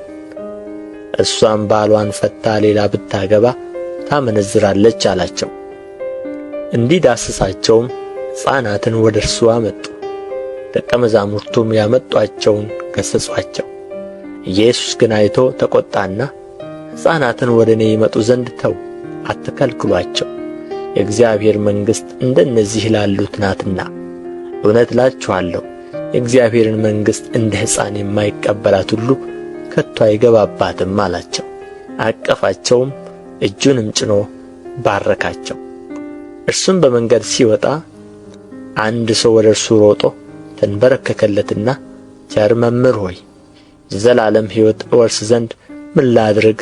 እርሷም ባሏን ፈትታ ሌላ ብታገባ ታመነዝራለች አላቸው። እንዲዳስሳቸውም ሕፃናትን ወደ እርሱ አመጡ። ደቀ መዛሙርቱም ያመጧቸውን ገሠጹአቸው። ኢየሱስ ግን አይቶ ተቈጣና ሕፃናትን ወደ እኔ ይመጡ ዘንድ ተው፣ አትከልክሉአቸው፣ የእግዚአብሔር መንግሥት እንደነዚህ ላሉት ናትና። እውነት እላችኋለሁ የእግዚአብሔርን መንግሥት እንደ ሕፃን የማይቀበላት ሁሉ ከቶ አይገባባትም አላቸው። አቀፋቸውም፣ እጁንም ጭኖ ባረካቸው። እርሱም በመንገድ ሲወጣ አንድ ሰው ወደ እርሱ ሮጦ ተንበረከከለትና ቸር መምህር ሆይ የዘላለም ሕይወት እወርስ ዘንድ ምን ላድርግ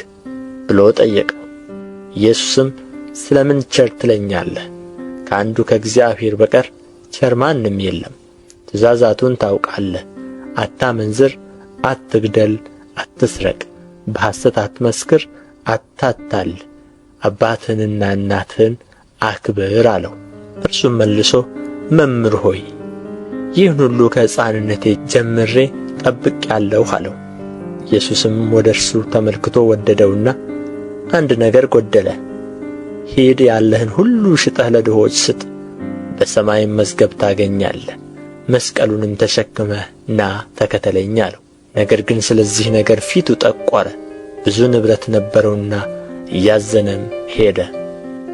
ብሎ ጠየቀው። ኢየሱስም ስለ ምን ቸር ትለኛለህ? ከአንዱ ከእግዚአብሔር በቀር ቸር ማንም የለም። ትእዛዛቱን ታውቃለህ። አታመንዝር፣ አትግደል፣ አትስረቅ፣ በሐሰት አትመስክር፣ አታታል፣ አባትህንና እናትህን አክብር አለው። እርሱም መልሶ መምህር ሆይ ይህን ሁሉ ከሕፃንነቴ ጀምሬ ጠብቄአለሁ አለው። ኢየሱስም ወደ እርሱ ተመልክቶ ወደደውና አንድ ነገር ጐደለ፣ ሂድ ያለህን ሁሉ ሽጠህ ለድሆች ስጥ፣ በሰማይም መዝገብ ታገኛለህ፣ መስቀሉንም ተሸክመህ ና ተከተለኝ አለው። ነገር ግን ስለዚህ ነገር ፊቱ ጠቈረ፣ ብዙ ንብረት ነበረውና እያዘነም ሄደ።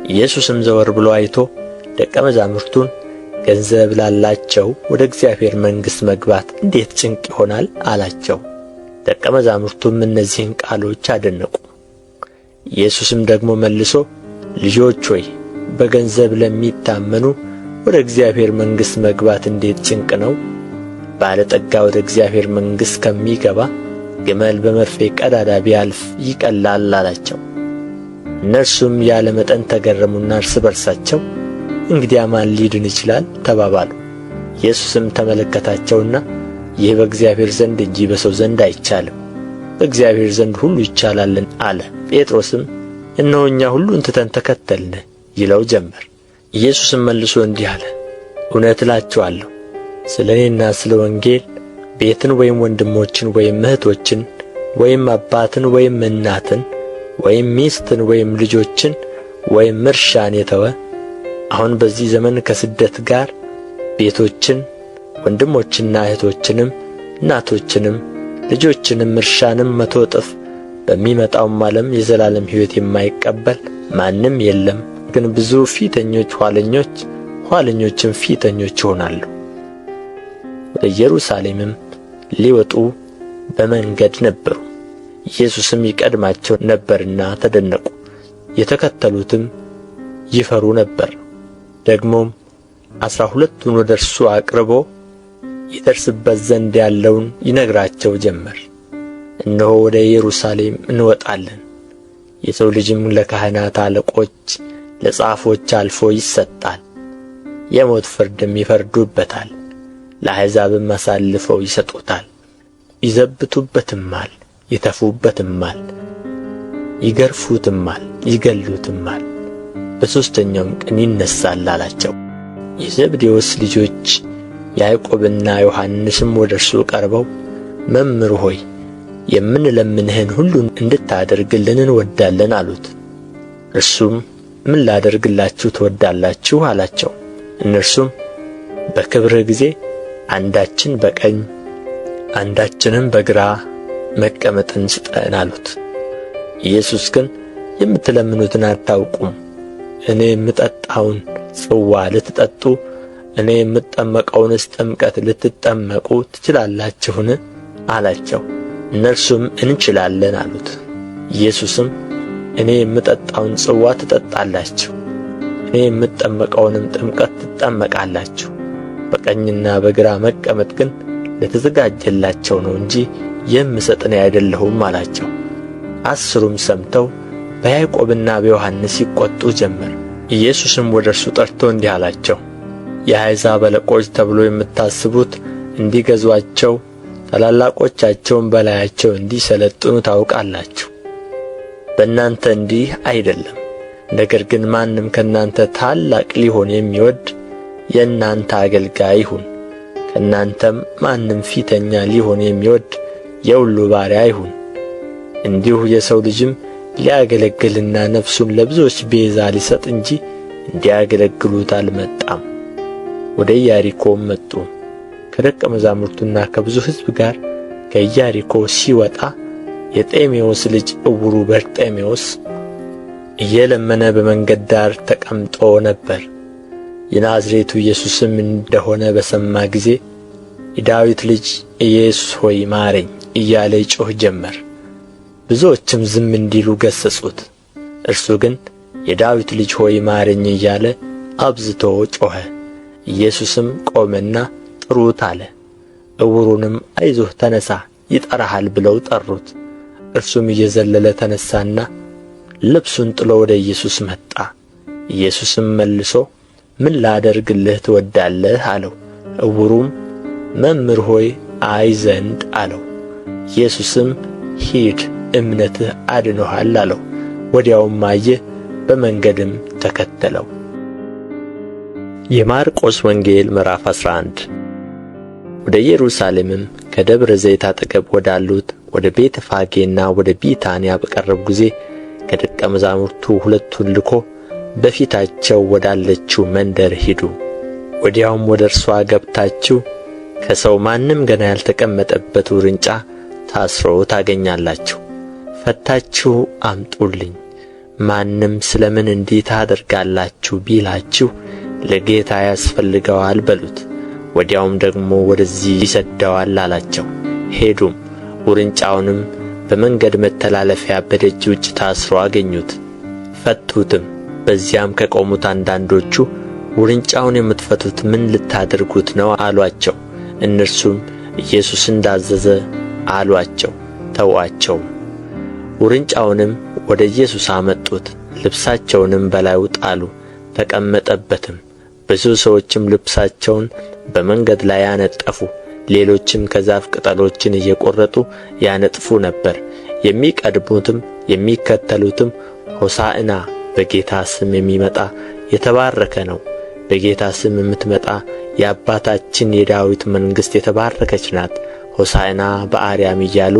ኢየሱስም ዘወር ብሎ አይቶ ደቀ መዛሙርቱን ገንዘብ ላላቸው ወደ እግዚአብሔር መንግሥት መግባት እንዴት ጭንቅ ይሆናል አላቸው። ደቀ መዛሙርቱም እነዚህን ቃሎች አደነቁ። ኢየሱስም ደግሞ መልሶ ልጆች ሆይ በገንዘብ ለሚታመኑ ወደ እግዚአብሔር መንግሥት መግባት እንዴት ጭንቅ ነው! ባለጠጋ ወደ እግዚአብሔር መንግሥት ከሚገባ ግመል በመርፌ ቀዳዳ ቢያልፍ ይቀላል አላቸው። እነርሱም ያለ መጠን ተገረሙና እርስ በርሳቸው እንግዲያ ማን ሊድን ይችላል ተባባሉ። ኢየሱስም ተመለከታቸውና ይህ በእግዚአብሔር ዘንድ እንጂ በሰው ዘንድ አይቻልም፣ በእግዚአብሔር ዘንድ ሁሉ ይቻላልን አለ። ጴጥሮስም እነሆ እኛ ሁሉን ትተን ተከተልንህ ይለው ጀመር። ኢየሱስም መልሶ እንዲህ አለ፣ እውነት እላችኋለሁ ስለ እኔና ስለ ወንጌል ቤትን ወይም ወንድሞችን ወይም እህቶችን ወይም አባትን ወይም እናትን ወይም ሚስትን ወይም ልጆችን ወይም እርሻን የተወ አሁን በዚህ ዘመን ከስደት ጋር ቤቶችን ወንድሞችና እህቶችንም እናቶችንም ልጆችንም እርሻንም 100 እጥፍ በሚመጣውም ዓለም የዘላለም ሕይወት የማይቀበል ማንም የለም። ግን ብዙ ፊተኞች ኋለኞች፣ ኋለኞችም ፊተኞች ይሆናሉ። ወደ ኢየሩሳሌምም ሊወጡ በመንገድ ነበሩ። ኢየሱስም ይቀድማቸው ነበርና ተደነቁ፣ የተከተሉትም ይፈሩ ነበር። ደግሞም 12ቱን ወደ እርሱ አቅርቦ ይደርስበት ዘንድ ያለውን ይነግራቸው ጀመር። እነሆ ወደ ኢየሩሳሌም እንወጣለን፣ የሰው ልጅም ለካህናት አለቆች ለጻፎች አልፎ ይሰጣል፣ የሞት ፍርድም ይፈርዱበታል፣ ለአሕዛብም አሳልፈው ይሰጡታል፣ ይዘብቱበትማል፣ ይተፉበትማል፣ ይገርፉትማል፣ ይገሉትማል፣ በሦስተኛውም ቀን ይነሣል አላቸው። የዘብዴዎስ ልጆች ያዕቆብና ዮሐንስም ወደ እርሱ ቀርበው መምህር ሆይ የምንለምንህን ሁሉ እንድታደርግልን እንወዳለን አሉት። እርሱም ምን ላደርግላችሁ ትወዳላችሁ አላቸው። እነርሱም በክብርህ ጊዜ አንዳችን በቀኝ አንዳችንም በግራ መቀመጥን ስጠን አሉት። ኢየሱስ ግን የምትለምኑትን አታውቁም፣ እኔ የምጠጣውን ጽዋ ልትጠጡ እኔ የምጠመቀውንስ ጥምቀት ልትጠመቁ ትችላላችሁን አላቸው። እነርሱም እንችላለን አሉት። ኢየሱስም እኔ የምጠጣውን ጽዋ ትጠጣላችሁ፣ እኔ የምጠመቀውንም ጥምቀት ትጠመቃላችሁ፣ በቀኝና በግራ መቀመጥ ግን ለተዘጋጀላቸው ነው እንጂ የምሰጥ እኔ አይደለሁም አላቸው። 10ሩም ሰምተው በያዕቆብና በዮሐንስ ይቈጡ ጀመር። ኢየሱስም ወደ እርሱ ጠርቶ እንዲህ አላቸው፣ የአሕዛብ አለቆች ተብሎ የምታስቡት እንዲገዙአቸው ታላላቆቻቸውን በላያቸው እንዲሰለጥኑ ታውቃላችሁ። በእናንተ እንዲህ አይደለም። ነገር ግን ማንም ከእናንተ ታላቅ ሊሆን የሚወድ የእናንተ አገልጋይ ይሁን። ከእናንተም ማንም ፊተኛ ሊሆን የሚወድ የሁሉ ባሪያ ይሁን። እንዲሁ የሰው ልጅም ሊያገለግልና ነፍሱን ለብዙዎች ቤዛ ሊሰጥ እንጂ እንዲያገለግሉት አልመጣም። ወደ ኢያሪኮም መጡ። ከደቀ መዛሙርቱና ከብዙ ሕዝብ ጋር ከኢያሪኮ ሲወጣ የጤሜዎስ ልጅ ዕውሩ በርጤሜዎስ እየለመነ በመንገድ ዳር ተቀምጦ ነበር። የናዝሬቱ ኢየሱስም እንደሆነ በሰማ ጊዜ የዳዊት ልጅ ኢየሱስ ሆይ ማረኝ እያለ ይጮኽ ጀመር። ብዙዎችም ዝም እንዲሉ ገሠጹት። እርሱ ግን የዳዊት ልጅ ሆይ ማረኝ እያለ አብዝቶ ጮኸ። ኢየሱስም ቆመና ጥሩት አለ። ዕውሩንም አይዞህ ተነሣ ይጠራሃል ብለው ጠሩት። እርሱም እየዘለለ ተነሣና ልብሱን ጥሎ ወደ ኢየሱስ መጣ። ኢየሱስም መልሶ ምን ላደርግልህ ትወዳለህ አለው። ዕውሩም መምህር ሆይ አይ ዘንድ አለው። ኢየሱስም ሂድ እምነትህ አድኖሃል አለው። ወዲያውም አየ፣ በመንገድም ተከተለው። የማርቆስ ወንጌል ምዕራፍ 11 ወደ ኢየሩሳሌምም ከደብረ ዘይት አጠገብ ወዳሉት ወደ ቤተ ፋጌና ወደ ቢታንያ በቀረቡ ጊዜ ከደቀ መዛሙርቱ ሁለቱን ልኮ በፊታቸው ወዳለችው መንደር ሂዱ፣ ወዲያውም ወደ እርሷ ገብታችሁ ከሰው ማንም ገና ያልተቀመጠበት ውርንጫ ታስሮ ታገኛላችሁ፣ ፈታችሁ አምጡልኝ። ማንም ስለ ምን እንዲህ ታደርጋላችሁ ቢላችሁ ለጌታ ያስፈልገዋል በሉት። ወዲያውም ደግሞ ወደዚህ ይሰደዋል አላቸው። ሄዱም ውርንጫውንም በመንገድ መተላለፊያ በደጅ ውጭ ታስሮ አገኙት። ፈቱትም። በዚያም ከቆሙት አንዳንዶቹ ውርንጫውን የምትፈቱት ምን ልታደርጉት ነው አሏቸው። እነርሱም ኢየሱስ እንዳዘዘ አሏቸው። ተዉአቸውም። ውርንጫውንም ወደ ኢየሱስ አመጡት። ልብሳቸውንም በላዩ ጣሉ፣ ተቀመጠበትም። ብዙ ሰዎችም ልብሳቸውን በመንገድ ላይ ያነጠፉ፣ ሌሎችም ከዛፍ ቅጠሎችን እየቈረጡ ያነጥፉ ነበር። የሚቀድሙትም የሚከተሉትም ሆሳዕና በጌታ ስም የሚመጣ የተባረከ ነው፣ በጌታ ስም የምትመጣ የአባታችን የዳዊት መንግሥት የተባረከች ናት፣ ሆሳዕና በአርያም እያሉ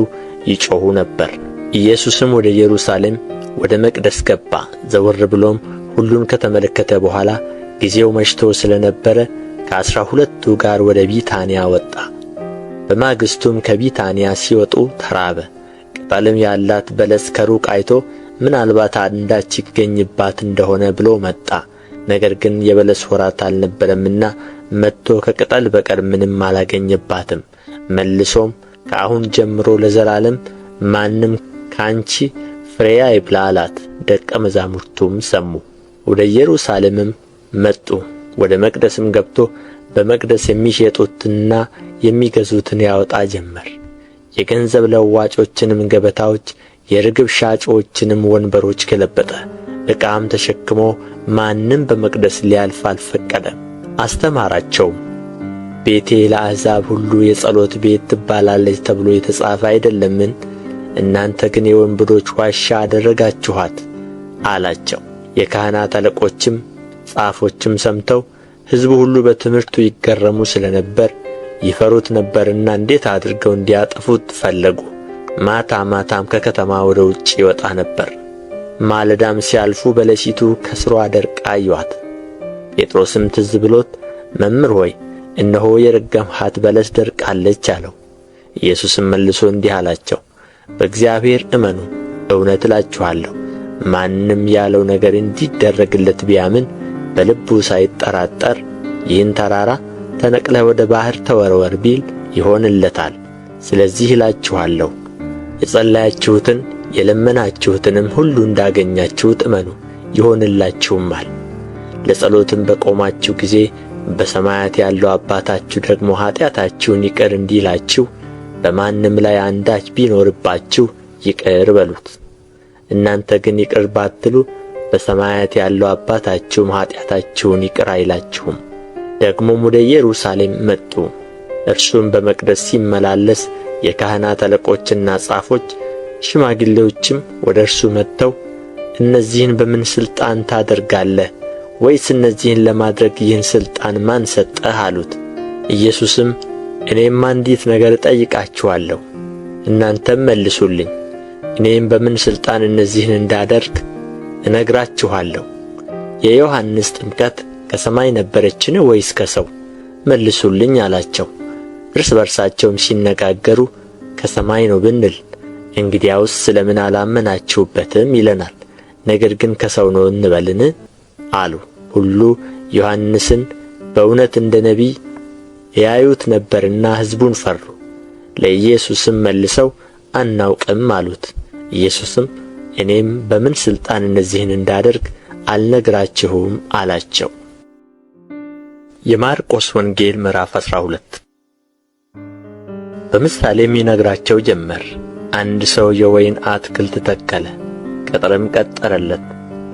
ይጮኹ ነበር። ኢየሱስም ወደ ኢየሩሳሌም ወደ መቅደስ ገባ። ዘወር ብሎም ሁሉን ከተመለከተ በኋላ ጊዜው መሽቶ ስለ ነበረ ከ12ቱ ጋር ወደ ቢታንያ ወጣ። በማግስቱም ከቢታንያ ሲወጡ ተራበ። ቅጠልም ያላት በለስ ከሩቅ አይቶ ምናልባት አንዳች ይገኝባት እንደሆነ ብሎ መጣ። ነገር ግን የበለስ ወራት አልነበረምና መጥቶ ከቅጠል በቀር ምንም አላገኘባትም። መልሶም ከአሁን ጀምሮ ለዘላለም ማንም ከአንቺ ፍሬ አይብላ አላት። ደቀ መዛሙርቱም ሰሙ። ወደ ኢየሩሳሌምም መጡ። ወደ መቅደስም ገብቶ በመቅደስ የሚሸጡትንና የሚገዙትን ያወጣ ጀመር። የገንዘብ ለዋጮችንም ገበታዎች፣ የርግብ ሻጮችንም ወንበሮች ገለበጠ። ዕቃም ተሸክሞ ማንም በመቅደስ ሊያልፍ አልፈቀደም። አስተማራቸውም። ቤቴ ለአሕዛብ ሁሉ የጸሎት ቤት ትባላለች ተብሎ የተጻፈ አይደለምን? እናንተ ግን የወንበዶች ዋሻ አደረጋችኋት አላቸው። የካህናት አለቆችም ጻፎችም ሰምተው ሕዝቡ ሁሉ በትምህርቱ ይገረሙ ስለ ነበር ይፈሩት ነበርና እንዴት አድርገው እንዲያጠፉት ፈለጉ። ማታ ማታም ከከተማ ወደ ውጭ ይወጣ ነበር። ማለዳም ሲያልፉ በለሲቱ ከሥሯ ደርቃ አዩአት። ጴጥሮስም ትዝ ብሎት መምህር ሆይ እነሆ የረገምሃት በለስ ደርቃለች አለው። ኢየሱስም መልሶ እንዲህ አላቸው፣ በእግዚአብሔር እመኑ፣ እውነት እላችኋለሁ ማንም ያለው ነገር እንዲደረግለት ቢያምን በልቡ ሳይጠራጠር ይህን ተራራ ተነቅለህ ወደ ባሕር ተወርወር ቢል ይሆንለታል። ስለዚህ እላችኋለሁ የጸለያችሁትን የለመናችሁትንም ሁሉ እንዳገኛችሁት እመኑ ይሆንላችሁማል። ለጸሎትም በቆማችሁ ጊዜ በሰማያት ያለው አባታችሁ ደግሞ ኃጢአታችሁን ይቅር እንዲላችሁ በማንም ላይ አንዳች ቢኖርባችሁ ይቅር በሉት። እናንተ ግን ይቅር ባትሉ በሰማያት ያለው አባታችሁም ኃጢአታችሁን ይቅር አይላችሁም። ደግሞም ወደ ኢየሩሳሌም መጡ። እርሱም በመቅደስ ሲመላለስ የካህናት አለቆችና ጻፎች ሽማግሌዎችም ወደ እርሱ መጥተው እነዚህን በምን ሥልጣን ታደርጋለህ? ወይስ እነዚህን ለማድረግ ይህን ሥልጣን ማን ሰጠህ? አሉት። ኢየሱስም እኔም አንዲት ነገር እጠይቃችኋለሁ፣ እናንተም መልሱልኝ። እኔም በምን ሥልጣን እነዚህን እንዳደርግ እነግራችኋለሁ። የዮሐንስ ጥምቀት ከሰማይ ነበረችን ወይስ ከሰው? መልሱልኝ አላቸው። እርስ በርሳቸውም ሲነጋገሩ ከሰማይ ነው ብንል እንግዲያውስ ስለ ምን አላመናችሁበትም ይለናል። ነገር ግን ከሰው ነው እንበልን አሉ። ሁሉ ዮሐንስን በእውነት እንደ ነቢይ ያዩት ነበርና ሕዝቡን ፈሩ። ለኢየሱስም መልሰው አናውቅም አሉት። ኢየሱስም እኔም በምን ሥልጣን እነዚህን እንዳደርግ አልነግራችሁም አላቸው። የማርቆስ ወንጌል ምዕራፍ 12 በምሳሌም ይነግራቸው ጀመር። አንድ ሰው የወይን አትክልት ተከለ፣ ቅጥርም ቀጠረለት፣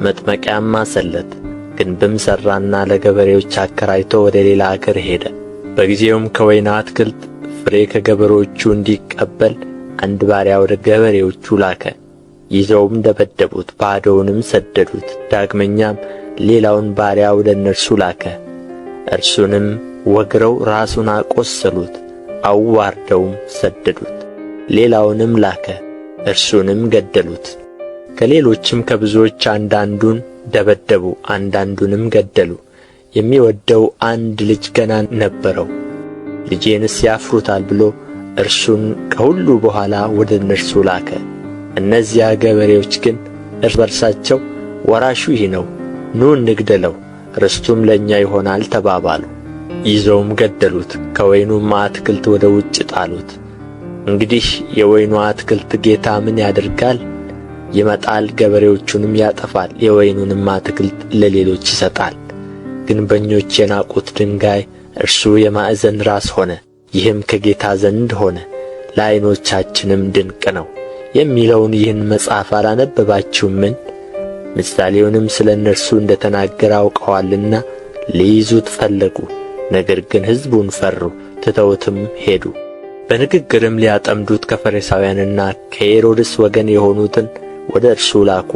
መጥመቂያም ማሰለት፣ ግንብም ሠራና ለገበሬዎች አከራይቶ ወደ ሌላ አገር ሄደ። በጊዜውም ከወይን አትክልት ፍሬ ከገበሬዎቹ እንዲቀበል አንድ ባሪያ ወደ ገበሬዎቹ ላከ። ይዘውም ደበደቡት፣ ባዶውንም ሰደዱት። ዳግመኛም ሌላውን ባሪያ ወደ እነርሱ ላከ። እርሱንም ወግረው ራሱን አቈሰሉት፣ አዋርደውም ሰደዱት። ሌላውንም ላከ፣ እርሱንም ገደሉት። ከሌሎችም ከብዙዎች አንዳንዱን ደበደቡ፣ አንዳንዱንም ገደሉ። የሚወደው አንድ ልጅ ገና ነበረው። ልጄንስ ያፍሩታል ብሎ እርሱን ከሁሉ በኋላ ወደ እነርሱ ላከ። እነዚያ ገበሬዎች ግን እርስ በርሳቸው ወራሹ ይህ ነው፣ ኑ እንግደለው፣ ርስቱም ለእኛ ይሆናል ተባባሉ። ይዘውም ገደሉት፣ ከወይኑም አትክልት ወደ ውጭ ጣሉት። እንግዲህ የወይኑ አትክልት ጌታ ምን ያደርጋል? ይመጣል፣ ገበሬዎቹንም ያጠፋል፣ የወይኑንም አትክልት ለሌሎች ይሰጣል። ግንበኞች የናቁት ድንጋይ እርሱ የማዕዘን ራስ ሆነ። ይህም ከጌታ ዘንድ ሆነ፣ ለዓይኖቻችንም ድንቅ ነው የሚለውን ይህን መጽሐፍ አላነበባችሁምን? ምሳሌውንም ስለ እነርሱ እንደ ተናገረ አውቀዋልና ሊይዙት ፈለጉ። ነገር ግን ሕዝቡን ፈሩ፣ ትተውትም ሄዱ። በንግግርም ሊያጠምዱት ከፈሪሳውያንና ከሄሮድስ ወገን የሆኑትን ወደ እርሱ ላኩ።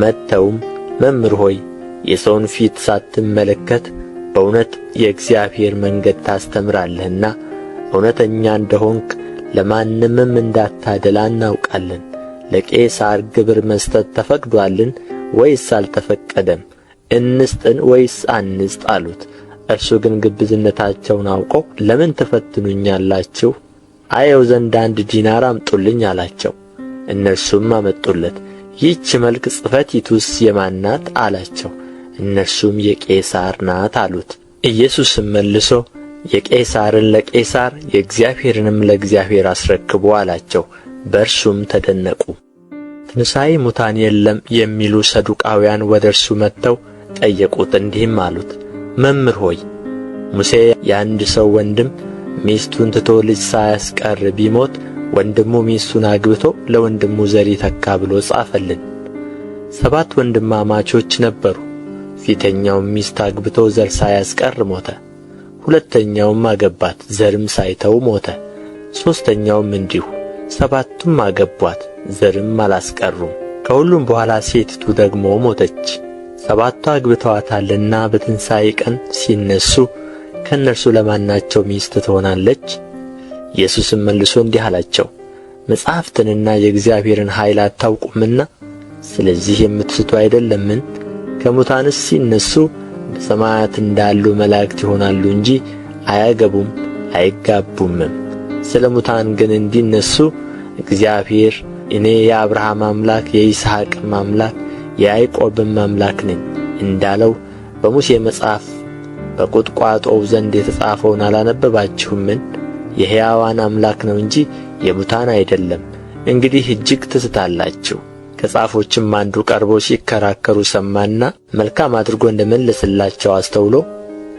መጥተውም መምህር ሆይ የሰውን ፊት ሳትመለከት በእውነት የእግዚአብሔር መንገድ ታስተምራለህና እውነተኛ እንደሆንክ ለማንምም እንዳታደላ እናውቃለን። ለቄሳር ግብር መስጠት ተፈቅዶአልን ወይስ አልተፈቀደም? እንስጥን ወይስ አንስጥ አሉት። እርሱ ግን ግብዝነታቸውን አውቆ ለምን ትፈትኑኛላችሁ? አየው ዘንድ 1 ዲናር አምጡልኝ አላቸው። እነርሱም አመጡለት። ይህች መልክ ጽሕፈቲቱስ የማን ናት አላቸው። እነርሱም የቄሳር ናት አሉት። ኢየሱስም መልሶ የቄሳርን ለቄሳር የእግዚአብሔርንም ለእግዚአብሔር አስረክቡ አላቸው። በእርሱም ተደነቁ። ትንሣኤ ሙታን የለም የሚሉ ሰዱቃውያን ወደ እርሱ መጥተው ጠየቁት፣ እንዲህም አሉት፣ መምህር ሆይ ሙሴ የአንድ ሰው ወንድም ሚስቱን ትቶ ልጅ ሳያስቀር ቢሞት ወንድሙ ሚስቱን አግብቶ ለወንድሙ ዘር ይተካ ብሎ ጻፈልን። 7 ወንድማማቾች ነበሩ። ፊተኛውም ሚስት አግብቶ ዘር ሳያስቀር ሞተ። ሁለተኛውም አገባት፣ ዘርም ሳይተው ሞተ። ሦስተኛውም እንዲሁ። 7ቱም አገቧት፣ ዘርም አላስቀሩም። ከሁሉም በኋላ ሴቲቱ ደግሞ ሞተች። 7ቱ አግብተዋታልና በትንሣኤ ቀን ሲነሡ ከእነርሱ ለማናቸው ሚስት ትሆናለች? ኢየሱስም መልሶ እንዲህ አላቸው፣ መጻሕፍትንና የእግዚአብሔርን ኃይል አታውቁምና ስለዚህ የምትስቱ አይደለምን? ከሙታንስ ሲነሡ በሰማያት እንዳሉ መላእክት ይሆናሉ እንጂ አያገቡም አይጋቡምም። ስለ ሙታን ግን እንዲነሡ እግዚአብሔር እኔ የአብርሃም አምላክ የይስሐቅም አምላክ የያዕቆብም አምላክ ነኝ እንዳለው በሙሴ መጽሐፍ በቍጥቋጦው ዘንድ የተጻፈውን አላነበባችሁምን? የሕያዋን አምላክ ነው እንጂ የሙታን አይደለም። እንግዲህ እጅግ ትስታላችሁ። ከጻፎችም አንዱ ቀርቦ ሲከራከሩ ሰማና መልካም አድርጎ እንደ መለሰላቸው አስተውሎ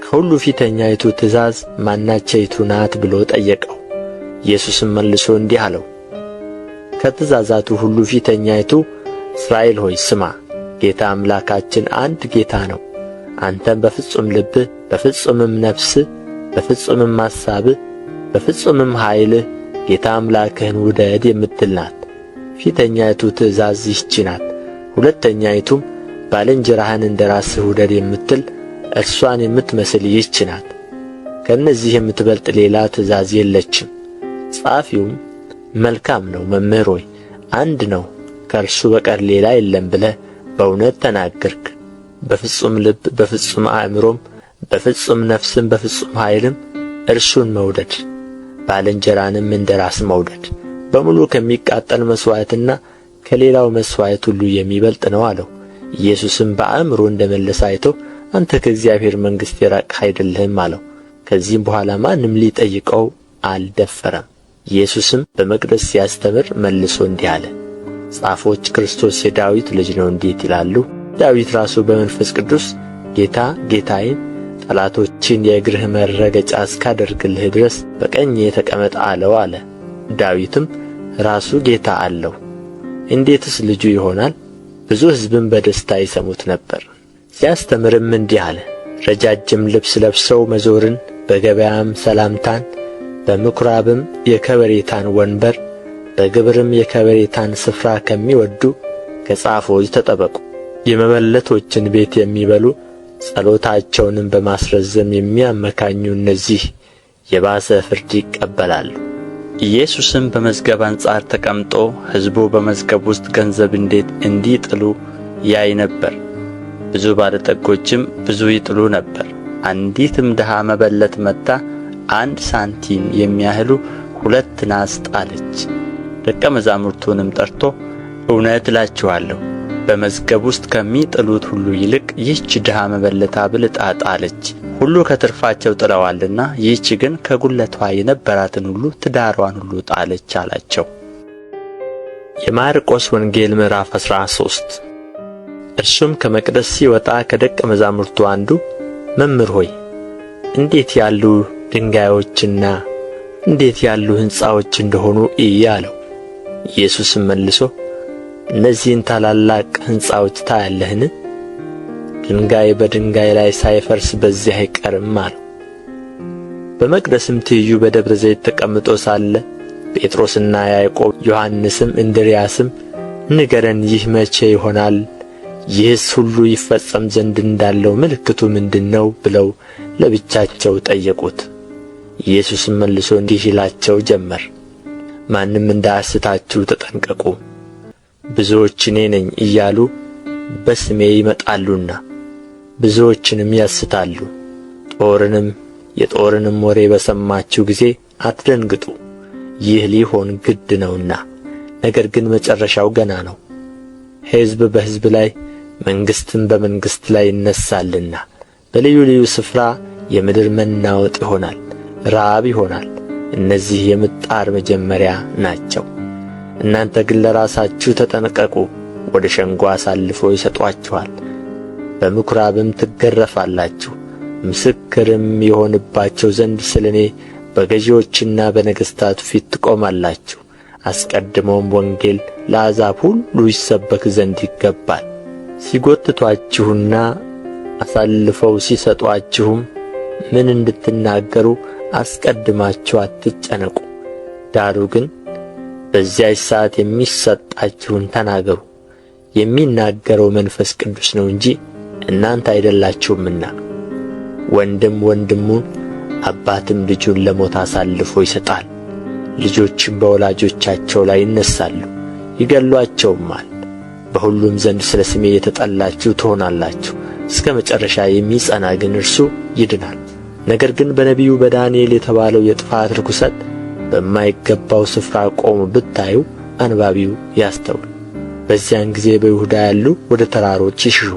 ከሁሉ ፊተኛይቱ ትእዛዝ ማናቸይቱ ናት ብሎ ጠየቀው። ኢየሱስም መልሶ እንዲህ አለው፣ ከትእዛዛቱ ሁሉ ፊተኛይቱ እስራኤል ሆይ ስማ፣ ጌታ አምላካችን አንድ ጌታ ነው። አንተም በፍጹም ልብህ፣ በፍጹምም ነፍስህ፣ በፍጹምም አሳብህ፣ በፍጹምም ኃይልህ ጌታ አምላክህን ውደድ የምትል ናት። ፊተኛይቱ ትእዛዝ ይህች ናት። ሁለተኛይቱም ባልንጀራህን እንደ ራስህ ውደድ የምትል እርሷን የምትመስል ይህች ናት። ከእነዚህ የምትበልጥ ሌላ ትእዛዝ የለችም። ጻፊውም መልካም ነው መምህር ሆይ አንድ ነው፣ ከእርሱ በቀር ሌላ የለም ብለህ በእውነት ተናገርክ። በፍጹም ልብ፣ በፍጹም አእምሮም፣ በፍጹም ነፍስም፣ በፍጹም ኃይልም እርሱን መውደድ፣ ባልንጀራንም እንደ ራስ መውደድ። በሙሉ ከሚቃጠል መሥዋዕትና ከሌላው መሥዋዕት ሁሉ የሚበልጥ ነው አለው። ኢየሱስም በአእምሮ እንደ መለሰ አይቶ አንተ ከእግዚአብሔር መንግሥት የራቅህ አይደለህም አለው። ከዚህም በኋላ ማንም ሊጠይቀው አልደፈረም። ኢየሱስም በመቅደስ ሲያስተምር መልሶ እንዲህ አለ። ጻፎች ክርስቶስ የዳዊት ልጅ ነው እንዴት ይላሉ? ዳዊት ራሱ በመንፈስ ቅዱስ ጌታ ጌታዬን ጠላቶችን የእግርህ መረገጫ እስካደርግልህ ድረስ በቀኜ ተቀመጥ አለው አለ። ዳዊትም ራሱ ጌታ አለው፣ እንዴትስ ልጁ ይሆናል? ብዙ ሕዝብም በደስታ ይሰሙት ነበር። ሲያስተምርም እንዲህ አለ። ረጃጅም ልብስ ለብሰው መዞርን፣ በገበያም ሰላምታን፣ በምኵራብም የከበሬታን ወንበር፣ በግብርም የከበሬታን ስፍራ ከሚወዱ ከጻፎች ተጠበቁ። የመበለቶችን ቤት የሚበሉ ጸሎታቸውንም በማስረዘም የሚያመካኙ እነዚህ የባሰ ፍርድ ይቀበላሉ። ኢየሱስም በመዝገብ አንጻር ተቀምጦ ሕዝቡ በመዝገብ ውስጥ ገንዘብ እንዴት እንዲጥሉ ያይ ነበር። ብዙ ባለጠጎችም ብዙ ይጥሉ ነበር። አንዲትም ድሃ መበለት መጥታ 1 ሳንቲም የሚያህሉ 2 ናስ ጣለች። ደቀ መዛሙርቱንም ጠርቶ እውነት እላችኋለሁ በመዝገብ ውስጥ ከሚጥሉት ሁሉ ይልቅ ይህች ድሃ መበለት አብልጣ ጣለች። ሁሉ ከትርፋቸው ጥለዋልና ይህች ግን ከጉለቷ የነበራትን ሁሉ ትዳሯን ሁሉ ጣለች አላቸው። የማርቆስ ወንጌል ምዕራፍ 13 እርሱም ከመቅደስ ሲወጣ ከደቀ መዛሙርቱ አንዱ መምህር ሆይ እንዴት ያሉ ድንጋዮችና እንዴት ያሉ ሕንጻዎች እንደሆኑ እይ አለው። ኢየሱስም መልሶ እነዚህን ታላላቅ ሕንጻዎች ታያለህን? ድንጋይ በድንጋይ ላይ ሳይፈርስ በዚህ አይቀርም አለው። በመቅደስም ትይዩ በደብረ ዘይት ተቀምጦ ሳለ ጴጥሮስና ያዕቆብ ዮሐንስም እንድርያስም ንገረን፣ ይህ መቼ ይሆናል? ይህስ ሁሉ ይፈጸም ዘንድ እንዳለው ምልክቱ ምንድን ነው? ብለው ለብቻቸው ጠየቁት። ኢየሱስም መልሶ እንዲህ ይላቸው ጀመር። ማንም እንዳያስታችሁ ተጠንቀቁ። ብዙዎች እኔ ነኝ እያሉ በስሜ ይመጣሉና ብዙዎችንም ያስታሉ። የጦርንም ወሬ በሰማችሁ ጊዜ አትደንግጡ፣ ይህ ሊሆን ግድ ነውና። ነገር ግን መጨረሻው ገና ነው። ሕዝብ በሕዝብ ላይ መንግሥትም በመንግሥት ላይ ይነሣልና፣ በልዩ ልዩ ስፍራ የምድር መናወጥ ይሆናል፣ ራብ ይሆናል። እነዚህ የምጣር መጀመሪያ ናቸው። እናንተ ግን ለራሳችሁ ተጠንቀቁ። ወደ ሸንጎ አሳልፈው ይሰጧችኋል፣ በምኵራብም ትገረፋላችሁ። ምስክርም የሆንባቸው ዘንድ ስለ እኔ በገዢዎችና በነገሥታት ፊት ትቆማላችሁ። አስቀድሞም ወንጌል ለአሕዛብ ሁሉ ይሰበክ ዘንድ ይገባል። ሲጐትቱአችሁና አሳልፈው ሲሰጡአችሁም ምን እንድትናገሩ አስቀድማችሁ አትጨነቁ። ዳሩ ግን በዚያች ሰዓት የሚሰጣችሁን ተናገሩ። የሚናገረው መንፈስ ቅዱስ ነው እንጂ እናንተ አይደላችሁምና። ወንድም ወንድሙን አባትም ልጁን ለሞት አሳልፎ ይሰጣል። ልጆችም በወላጆቻቸው ላይ ይነሣሉ፣ ይገድሉአቸውማል። በሁሉም ዘንድ ስለ ስሜ የተጠላችሁ ትሆናላችሁ። እስከ መጨረሻ የሚጸና ግን እርሱ ይድናል። ነገር ግን በነቢዩ በዳንኤል የተባለው የጥፋት ርኵሰት በማይገባው ስፍራ ቆሞ ብታዩ አንባቢው ያስተውል። በዚያን ጊዜ በይሁዳ ያሉ ወደ ተራሮች ይሽሹ፣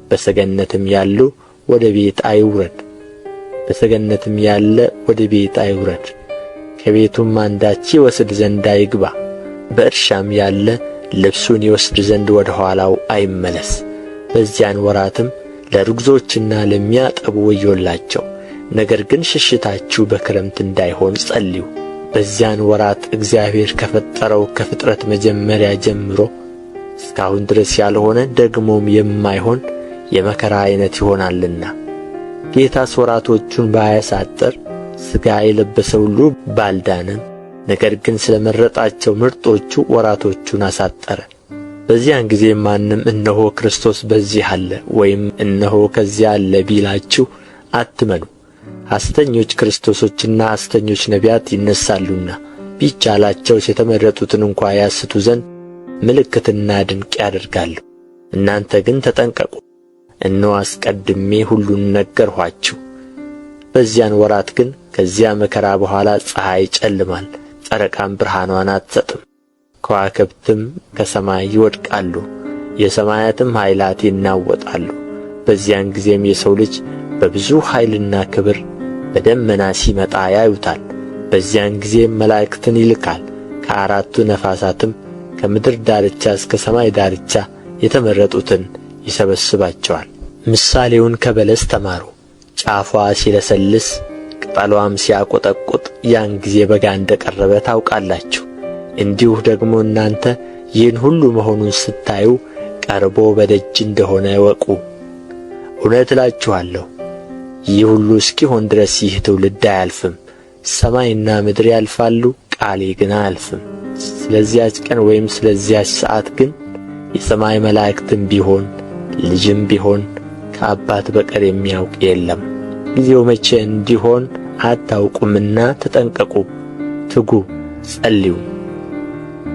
በሰገነትም ያሉ ወደ ቤት አይውረድ። በሰገነትም ያለ ወደ ቤት አይውረድ፣ ከቤቱም አንዳች ይወስድ ዘንድ አይግባ። በእርሻም ያለ ልብሱን ይወስድ ዘንድ ወደ ኋላው አይመለስ። በዚያን ወራትም ለርጉዞችና ለሚያጠቡ ወዮላቸው። ነገር ግን ሽሽታችሁ በክረምት እንዳይሆን ጸልዩ። በዚያን ወራት እግዚአብሔር ከፈጠረው ከፍጥረት መጀመሪያ ጀምሮ እስካሁን ድረስ ያልሆነ ደግሞም የማይሆን የመከራ ዓይነት ይሆናልና። ጌታስ ወራቶቹን ባያሳጥር ሥጋ የለበሰ ሁሉ ባልዳነም። ነገር ግን ስለ መረጣቸው ምርጦቹ ወራቶቹን አሳጠረ። በዚያን ጊዜ ማንም እነሆ ክርስቶስ በዚህ አለ ወይም እነሆ ከዚያ አለ ቢላችሁ አትመኑ። ሐሰተኞች ክርስቶሶችና ሐሰተኞች ነቢያት ይነሣሉና ቢቻላቸውስ የተመረጡትን እንኳ ያስቱ ዘንድ ምልክትና ድንቅ ያደርጋሉ። እናንተ ግን ተጠንቀቁ፣ እነሆ አስቀድሜ ሁሉን ነገርኋችሁ። በዚያን ወራት ግን ከዚያ መከራ በኋላ ፀሐይ ይጨልማል፣ ጨረቃም ብርሃኗን አትሰጥም፣ ከዋክብትም ከሰማይ ይወድቃሉ፣ የሰማያትም ኃይላት ይናወጣሉ። በዚያን ጊዜም የሰው ልጅ በብዙ ኃይልና ክብር በደመና ሲመጣ ያዩታል። በዚያን ጊዜም መላእክትን ይልካል፣ ከአራቱ ነፋሳትም ከምድር ዳርቻ እስከ ሰማይ ዳርቻ የተመረጡትን ይሰበስባቸዋል። ምሳሌውን ከበለስ ተማሩ። ጫፏ ሲለሰልስ ቅጠሏም ሲያቈጠቍጥ ያን ጊዜ በጋ እንደ ቀረበ ታውቃላችሁ። እንዲሁ ደግሞ እናንተ ይህን ሁሉ መሆኑን ስታዩ ቀርቦ በደጅ እንደሆነ እወቁ። እውነት እላችኋለሁ ይህ ሁሉ እስኪሆን ድረስ ይህ ትውልድ አያልፍም። ሰማይና ምድር ያልፋሉ፣ ቃሌ ግን አያልፍም። ስለዚያች ቀን ወይም ስለዚያች ሰዓት ግን የሰማይ መላእክትም ቢሆን ልጅም ቢሆን ከአባት በቀር የሚያውቅ የለም። ጊዜው መቼ እንዲሆን አታውቁምና ተጠንቀቁ፣ ትጉ፣ ጸልዩ።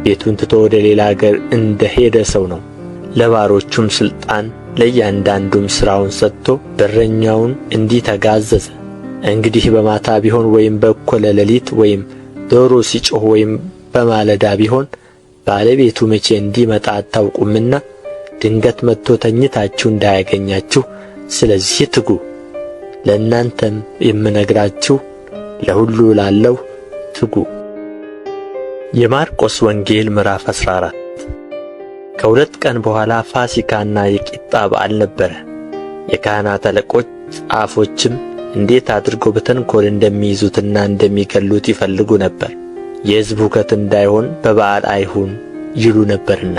ቤቱን ትቶ ወደ ሌላ አገር እንደ ሄደ ሰው ነው። ለባሮቹም ሥልጣን ለእያንዳንዱም ሥራውን ሰጥቶ በረኛውን እንዲተጋ አዘዘ። እንግዲህ በማታ ቢሆን ወይም በእኩለ ሌሊት ወይም ዶሮ ሲጮኽ ወይም በማለዳ ቢሆን ባለቤቱ መቼ እንዲመጣ አታውቁምና ድንገት መጥቶ ተኝታችሁ እንዳያገኛችሁ ስለዚህ ትጉ። ለእናንተም የምነግራችሁ ለሁሉ እላለሁ፣ ትጉ። የማርቆስ ወንጌል ምዕራፍ 14 ከሁለት ቀን በኋላ ፋሲካና የቂጣ በዓል ነበረ። የካህናት አለቆች ጻፎችም እንዴት አድርገው በተንኰል እንደሚይዙትና እንደሚገሉት ይፈልጉ ነበር፣ የሕዝብ ሁከት እንዳይሆን በበዓል አይሁን ይሉ ነበርና።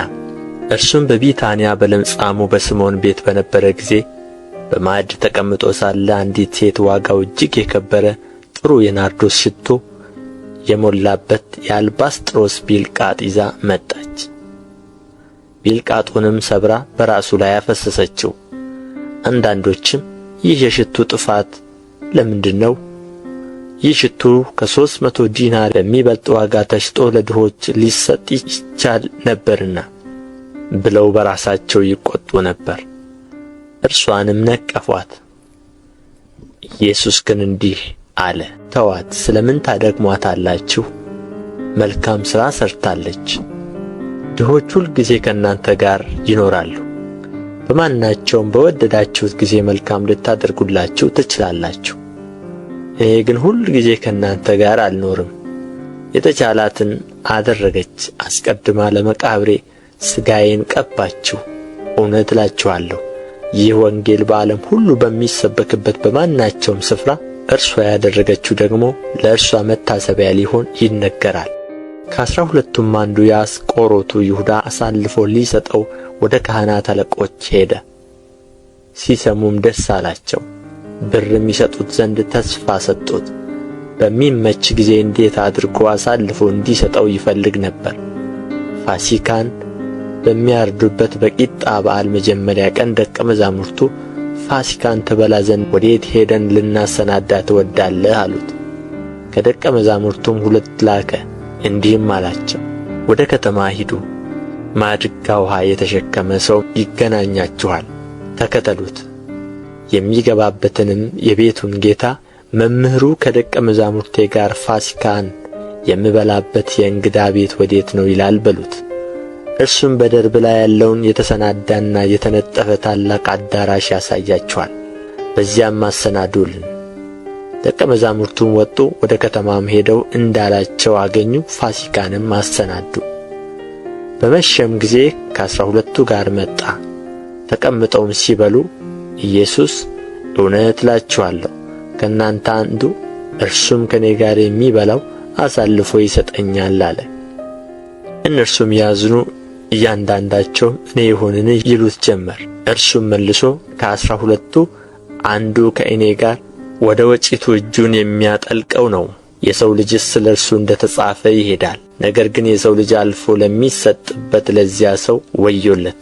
እርሱም በቢታንያ በለምጻሙ በስምዖን ቤት በነበረ ጊዜ በማዕድ ተቀምጦ ሳለ አንዲት ሴት ዋጋው እጅግ የከበረ ጥሩ የናርዶስ ሽቶ የሞላበት የአልባስጥሮስ ቢልቃጥ ይዛ መጣች። ቢልቃጡንም ሰብራ በራሱ ላይ አፈሰሰችው። አንዳንዶችም ይህ የሽቱ ጥፋት ለምንድን ነው? ይህ ሽቱ ከ300 ዲናር በሚበልጥ ዋጋ ተሽጦ ለድሆች ሊሰጥ ይቻል ነበርና ብለው በራሳቸው ይቈጡ ነበር። እርሷንም ነቀፏት። ኢየሱስ ግን እንዲህ አለ፣ ተዋት፣ ስለ ምን ታደክሟታላችሁ? መልካም ሥራ ሠርታለች። ድሆች ሁልጊዜ ከእናንተ ጋር ይኖራሉ፣ በማናቸውም በወደዳችሁት ጊዜ መልካም ልታደርጉላቸው ትችላላችሁ። እኔ ግን ሁልጊዜ ከእናንተ ጋር አልኖርም። የተቻላትን አደረገች፣ አስቀድማ ለመቃብሬ ሥጋዬን ቀባችው። እውነት እላችኋለሁ ይህ ወንጌል በዓለም ሁሉ በሚሰበክበት በማናቸውም ስፍራ እርሷ ያደረገችው ደግሞ ለእርሷ መታሰቢያ ሊሆን ይነገራል። ከ12ቱም አንዱ የአስቆሮቱ ይሁዳ አሳልፎ ሊሰጠው ወደ ካህናት አለቆች ሄደ። ሲሰሙም ደስ አላቸው፣ ብርም ይሰጡት ዘንድ ተስፋ ሰጡት። በሚመች ጊዜ እንዴት አድርጎ አሳልፎ እንዲሰጠው ይፈልግ ነበር። ፋሲካን በሚያርዱበት በቂጣ በዓል መጀመሪያ ቀን ደቀ መዛሙርቱ ፋሲካን ትበላ ዘንድ ወዴት ሄደን ልናሰናዳ ትወዳለህ አሉት። ከደቀ መዛሙርቱም 2 ላከ፣ እንዲህም አላቸው፣ ወደ ከተማ ሂዱ፣ ማድጋ ውኃ የተሸከመ ሰው ይገናኛችኋል፣ ተከተሉት። የሚገባበትንም የቤቱን ጌታ መምህሩ ከደቀ መዛሙርቴ ጋር ፋሲካን የምበላበት የእንግዳ ቤት ወዴት ነው ይላል በሉት። እርሱም በደርብ ላይ ያለውን የተሰናዳና የተነጠፈ ታላቅ አዳራሽ ያሳያችኋል፣ በዚያም አሰናዱልን። ደቀ መዛሙርቱም ወጡ፣ ወደ ከተማም ሄደው እንዳላቸው አገኙ፣ ፋሲካንም አሰናዱ። በመሸም ጊዜ ከ12ቱ ጋር መጣ። ተቀምጠውም ሲበሉ ኢየሱስ እውነት እላችኋለሁ ከእናንተ አንዱ እርሱም ከእኔ ጋር የሚበላው አሳልፎ ይሰጠኛል አለ። እነርሱም ያዝኑ፣ እያንዳንዳቸውም እኔ ይሁንን ይሉት ጀመር። እርሱም መልሶ ከ12ቱ አንዱ ከእኔ ጋር ወደ ወጭቱ እጁን የሚያጠልቀው ነው። የሰው ልጅስ ስለ እርሱ እንደ ተጻፈ ይሄዳል። ነገር ግን የሰው ልጅ አልፎ ለሚሰጥበት ለዚያ ሰው ወዮለት!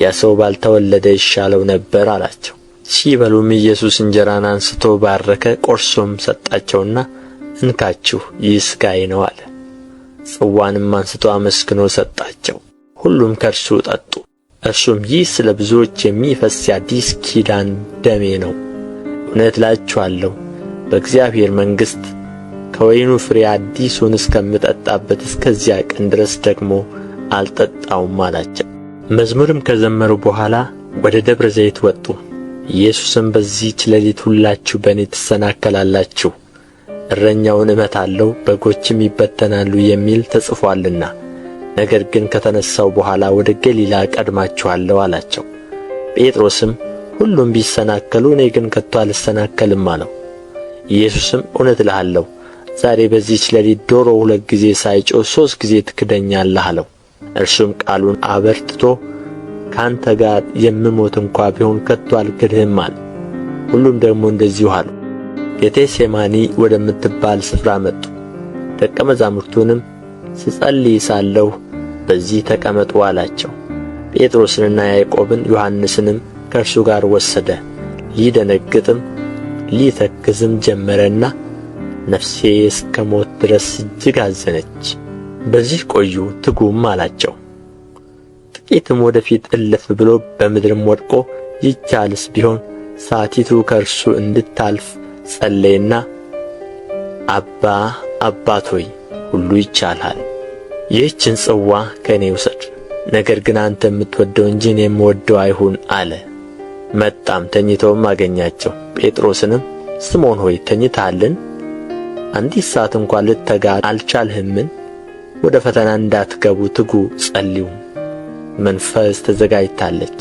ያ ሰው ባልተወለደ ይሻለው ነበር አላቸው። ሲበሉም ኢየሱስ እንጀራን አንስቶ ባረከ፣ ቆርሶም ሰጣቸውና እንካችሁ ይህ ሥጋዬ ነው አለ። ጽዋንም አንስቶ አመስግኖ ሰጣቸው። ሁሉም ከእርሱ ጠጡ። እርሱም ይህ ስለ ብዙዎች የሚፈስ የአዲስ ኪዳን ደሜ ነው። እውነት እላችኋለሁ በእግዚአብሔር መንግሥት ከወይኑ ፍሬ አዲሱን እስከምጠጣበት እስከዚያ ቀን ድረስ ደግሞ አልጠጣውም አላቸው። መዝሙርም ከዘመሩ በኋላ ወደ ደብረ ዘይት ወጡ። ኢየሱስም በዚህች ሌሊት ሁላችሁ በእኔ ትሰናከላላችሁ፣ እረኛውን እመታለሁ በጎችም ይበተናሉ የሚል ተጽፎአልና፣ ነገር ግን ከተነሣሁ በኋላ ወደ ገሊላ እቀድማችኋለሁ አላቸው። ጴጥሮስም ሁሉም ቢሰናከሉ እኔ ግን ከቶ አልሰናከልም አለው። ኢየሱስም እውነት እልሃለሁ ዛሬ በዚህች ሌሊት ዶሮ 2 ጊዜ ሳይጮኽ 3 ጊዜ ትክደኛለህ አለው። እርሱም ቃሉን አበርትቶ ከአንተ ጋር የምሞት እንኳ ቢሆን ከቶ አልክድህም አለ። ሁሉም ደግሞ እንደዚሁ አሉ። ጌቴሴማኒ ወደምትባል ስፍራ መጡ። ደቀ መዛሙርቱንም ስጸልይ ሳለሁ በዚህ ተቀመጡ አላቸው። ጴጥሮስንና ያዕቆብን ዮሐንስንም ከእርሱ ጋር ወሰደ። ሊደነግጥም ሊተክዝም ጀመረና ነፍሴ እስከ ሞት ድረስ እጅግ አዘነች፣ በዚህ ቆዩ ትጉም አላቸው። ጥቂትም ወደ ፊት እልፍ ብሎ በምድርም ወድቆ ይቻልስ ቢሆን ሰዓቲቱ ከእርሱ እንድታልፍ ጸለየና አባት ሆይ ሁሉ ይቻልሃል፣ ይህችን ጽዋ ከእኔ ውሰድ፣ ነገር ግን አንተ የምትወደው እንጂ እኔ የምወደው አይሁን አለ። መጣም ተኝተውም አገኛቸው። ጴጥሮስንም ስምዖን ሆይ ተኝተሃልን? አንዲት ሰዓት እንኳ ልትተጋ አልቻልህምን? ወደ ፈተና እንዳትገቡ ትጉ ጸልዩም። መንፈስ ተዘጋጅታለች፣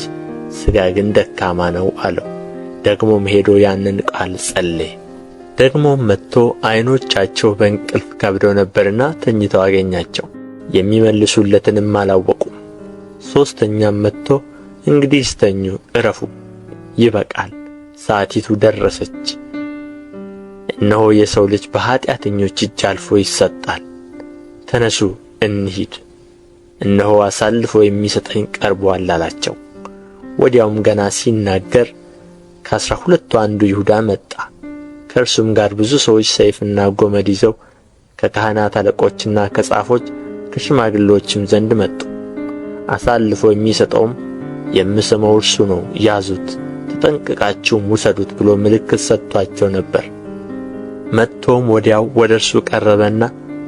ሥጋ ግን ደካማ ነው አለው። ደግሞም ሄዶ ያንን ቃል ጸለየ። ደግሞም መጥቶ ዓይኖቻቸው በእንቅልፍ ከብደው ነበርና ተኝተው አገኛቸው፣ የሚመልሱለትንም አላወቁም። ሦስተኛም መጥቶ እንግዲህ ተኙ፣ ዕረፉ፣ ይበቃል፣ ሰዓቲቱ ደረሰች። እነሆ የሰው ልጅ በኃጢአተኞች እጅ አልፎ ይሰጣል። ተነሱ እንሂድ፣ እነሆ አሳልፎ የሚሰጠኝ ቀርቦአል አላቸው። ወዲያውም ገና ሲናገር ከ12 አንዱ ይሁዳ መጣ። ከእርሱም ጋር ብዙ ሰዎች ሰይፍና ጎመድ ይዘው ከካህናት አለቆችና ከጻፎች ከሽማግሌዎችም ዘንድ መጡ። አሳልፎ የሚሰጠውም የምስመው እርሱ ነው፣ ያዙት፣ ተጠንቅቃችሁም ውሰዱት ብሎ ምልክት ሰጥቶአቸው ነበር። መጥቶም ወዲያው ወደ እርሱ ቀረበና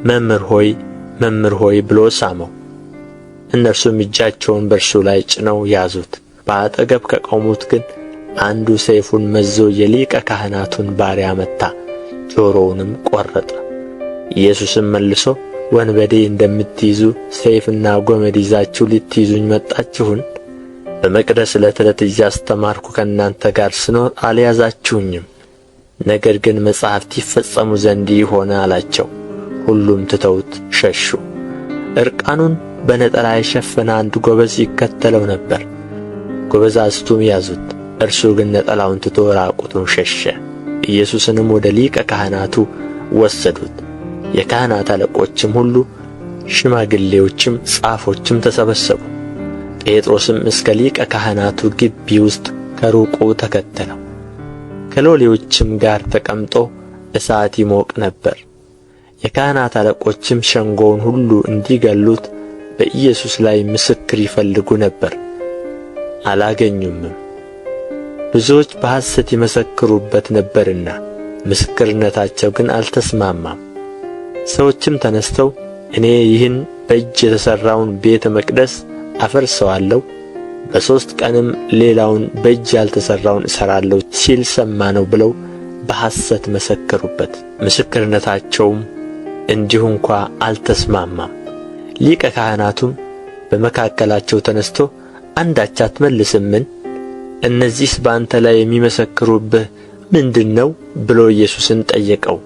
መምህር ሆይ ብሎ ሳመው። እነርሱም እጃቸውን በእርሱ ላይ ጭነው ያዙት። በአጠገብ ከቆሙት ግን አንዱ ሰይፉን መዞ የሊቀ ካህናቱን ባሪያ መታ፣ ጆሮውንም ቈረጠ። ኢየሱስም መልሶ ወንበዴ እንደምትይዙ ሰይፍና ጎመድ ይዛችሁ ልትይዙኝ መጣችሁን? በመቅደስ ዕለት ዕለት እያስተማርኩ ከእናንተ ጋር ስኖር አልያዛችሁኝም። ነገር ግን መጻሕፍት ይፈጸሙ ዘንድ ይህ ሆነ አላቸው። ሁሉም ትተውት ሸሹ። ዕርቃኑን በነጠላ የሸፈነ አንድ ጎበዝ ይከተለው ነበር። ጎበዛዝቱም ያዙት፣ እርሱ ግን ነጠላውን ትቶ ራቁቱን ሸሸ። ኢየሱስንም ወደ ሊቀ ካህናቱ ወሰዱት። የካህናት አለቆችም ሁሉ ሽማግሌዎችም ጻፎችም ተሰበሰቡ። ጴጥሮስም እስከ ሊቀ ካህናቱ ግቢ ውስጥ ከሩቁ ተከተለው። ከሎሌዎችም ጋር ተቀምጦ እሳት ይሞቅ ነበር። የካህናት አለቆችም ሸንጎውን ሁሉ እንዲገሉት በኢየሱስ ላይ ምስክር ይፈልጉ ነበር፣ አላገኙምም። ብዙዎች በሐሰት ይመሰክሩበት ነበርና ምስክርነታቸው ግን አልተስማማም። ሰዎችም ተነስተው እኔ ይህን በእጅ የተሠራውን ቤተ መቅደስ አፈርሰዋለሁ፣ በ3 ቀንም ሌላውን በእጅ ያልተሠራውን እሠራለሁ ሲል ሰማነው ብለው በሐሰት መሰከሩበት። ምስክርነታቸውም እንዲሁ እንኳ አልተስማማም። ሊቀ ካህናቱም በመካከላቸው ተነስቶ አንዳች አትመልስምን? እነዚህስ በአንተ ላይ የሚመሰክሩብህ ምንድር ነው ብሎ ኢየሱስን ጠየቀው።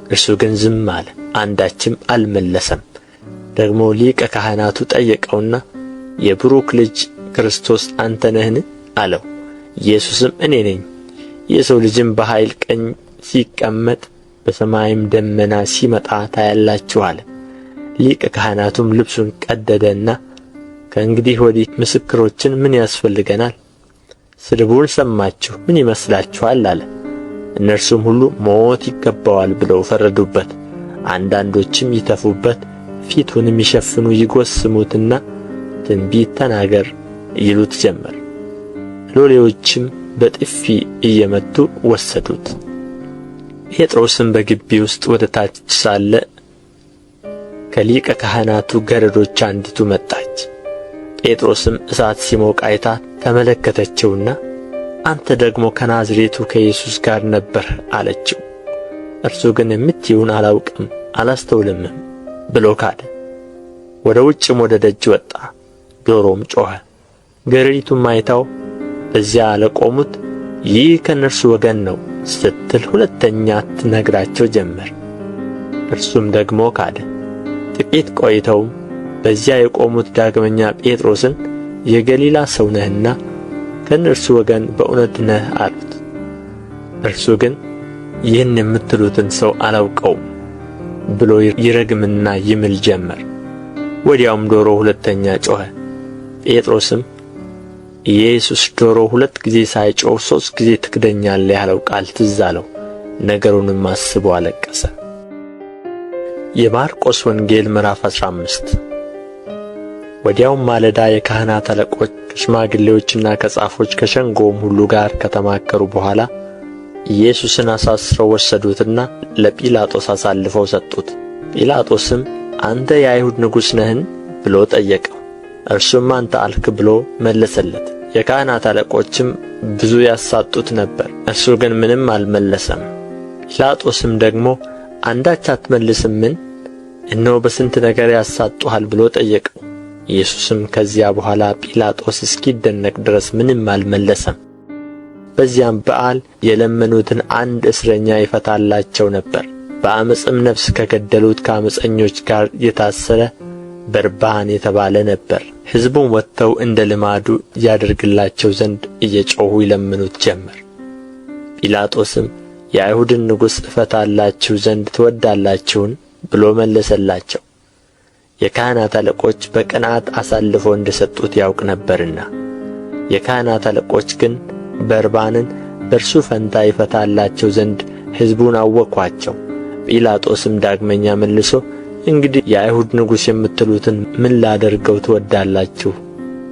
እርሱ ግን ዝም አለ፣ አንዳችም አልመለሰም። ደግሞ ሊቀ ካህናቱ ጠየቀውና የብሩክ ልጅ ክርስቶስ አንተ ነህን አለው። ኢየሱስም እኔ ነኝ፣ የሰው ልጅም በኃይል ቀኝ ሲቀመጥ በሰማይም ደመና ሲመጣ ታያላችሁ አለ። ሊቀ ካህናቱም ልብሱን ቀደደና ከእንግዲህ ወዲህ ምስክሮችን ምን ያስፈልገናል? ስድቡን ሰማችሁ፣ ምን ይመስላችኋል አለ። እነርሱም ሁሉ ሞት ይገባዋል ብለው ፈረዱበት። አንዳንዶችም ይተፉበት፣ ፊቱንም ይሸፍኑ ይጎስሙትና ትንቢት ተናገር ይሉት ጀመር። ሎሌዎችም በጥፊ እየመቱ ወሰዱት። ጴጥሮስም በግቢ ውስጥ ወደ ታች ሳለ ከሊቀ ካህናቱ ገረዶች አንዲቱ መጣች። ጴጥሮስም እሳት ሲሞቅ አይታ ተመለከተችውና አንተ ደግሞ ከናዝሬቱ ከኢየሱስ ጋር ነበርህ አለችው። እርሱ ግን የምትዪውን አላውቅም አላስተውልምም ብሎ ካደ። ወደ ውጭም ወደ ደጅ ወጣ፣ ዶሮም ጮኸ። ገረዲቱም አይታው በዚያ ለቆሙት ይህ ከእነርሱ ወገን ነው ስትል ሁለተኛ ትነግራቸው ጀመር። እርሱም ደግሞ ካደ። ጥቂት ቆይተውም በዚያ የቆሙት ዳግመኛ ጴጥሮስን የገሊላ ሰው ነህና ከእነርሱ ወገን በእውነት ነህ አሉት። እርሱ ግን ይህን የምትሉትን ሰው አላውቀውም ብሎ ይረግምና ይምል ጀመር። ወዲያውም ዶሮ ሁለተኛ ጮኸ። ጴጥሮስም ኢየሱስ ዶሮ 2 ጊዜ ሳይጮኽ 3 ጊዜ ትክደኛለህ ያለው ቃል ትዝ አለው። ነገሩንም አስቦ አለቀሰ። የማርቆስ ወንጌል ምዕራፍ 15 ወዲያውም ማለዳ የካህናት አለቆች ከሽማግሌዎችና ከጻፎች ከሸንጎውም ሁሉ ጋር ከተማከሩ በኋላ ኢየሱስን አሳስረው ወሰዱትና ለጲላጦስ አሳልፈው ሰጡት። ጲላጦስም አንተ የአይሁድ ንጉሥ ነህን ብሎ ጠየቀው። እርሱም አንተ አልክ ብሎ መለሰለት። የካህናት አለቆችም ብዙ ያሳጡት ነበር፣ እርሱ ግን ምንም አልመለሰም። ጲላጦስም ደግሞ አንዳች አትመልስምን? እነሆ በስንት ነገር ያሳጡሃል ብሎ ጠየቀው። ኢየሱስም ከዚያ በኋላ ጲላጦስ እስኪደነቅ ድረስ ምንም አልመለሰም። በዚያም በዓል የለመኑትን አንድ እስረኛ ይፈታላቸው ነበር። በዓመፅም ነፍስ ከገደሉት ከዓመፀኞች ጋር የታሰረ በርባን የተባለ ነበር። ሕዝቡም ወጥተው እንደ ልማዱ ያደርግላቸው ዘንድ እየጮኹ ይለምኑት ጀመር። ጲላጦስም የአይሁድን ንጉሥ እፈታላችሁ ዘንድ ትወዳላችሁን ብሎ መለሰላቸው። የካህናት አለቆች በቅንዓት አሳልፈው እንደ ሰጡት ያውቅ ነበርና። የካህናት አለቆች ግን በርባንን በእርሱ ፈንታ ይፈታላቸው ዘንድ ሕዝቡን አወኳቸው። ጲላጦስም ዳግመኛ መልሶ እንግዲህ የአይሁድ ንጉሥ የምትሉትን ምን ላደርገው ትወዳላችሁ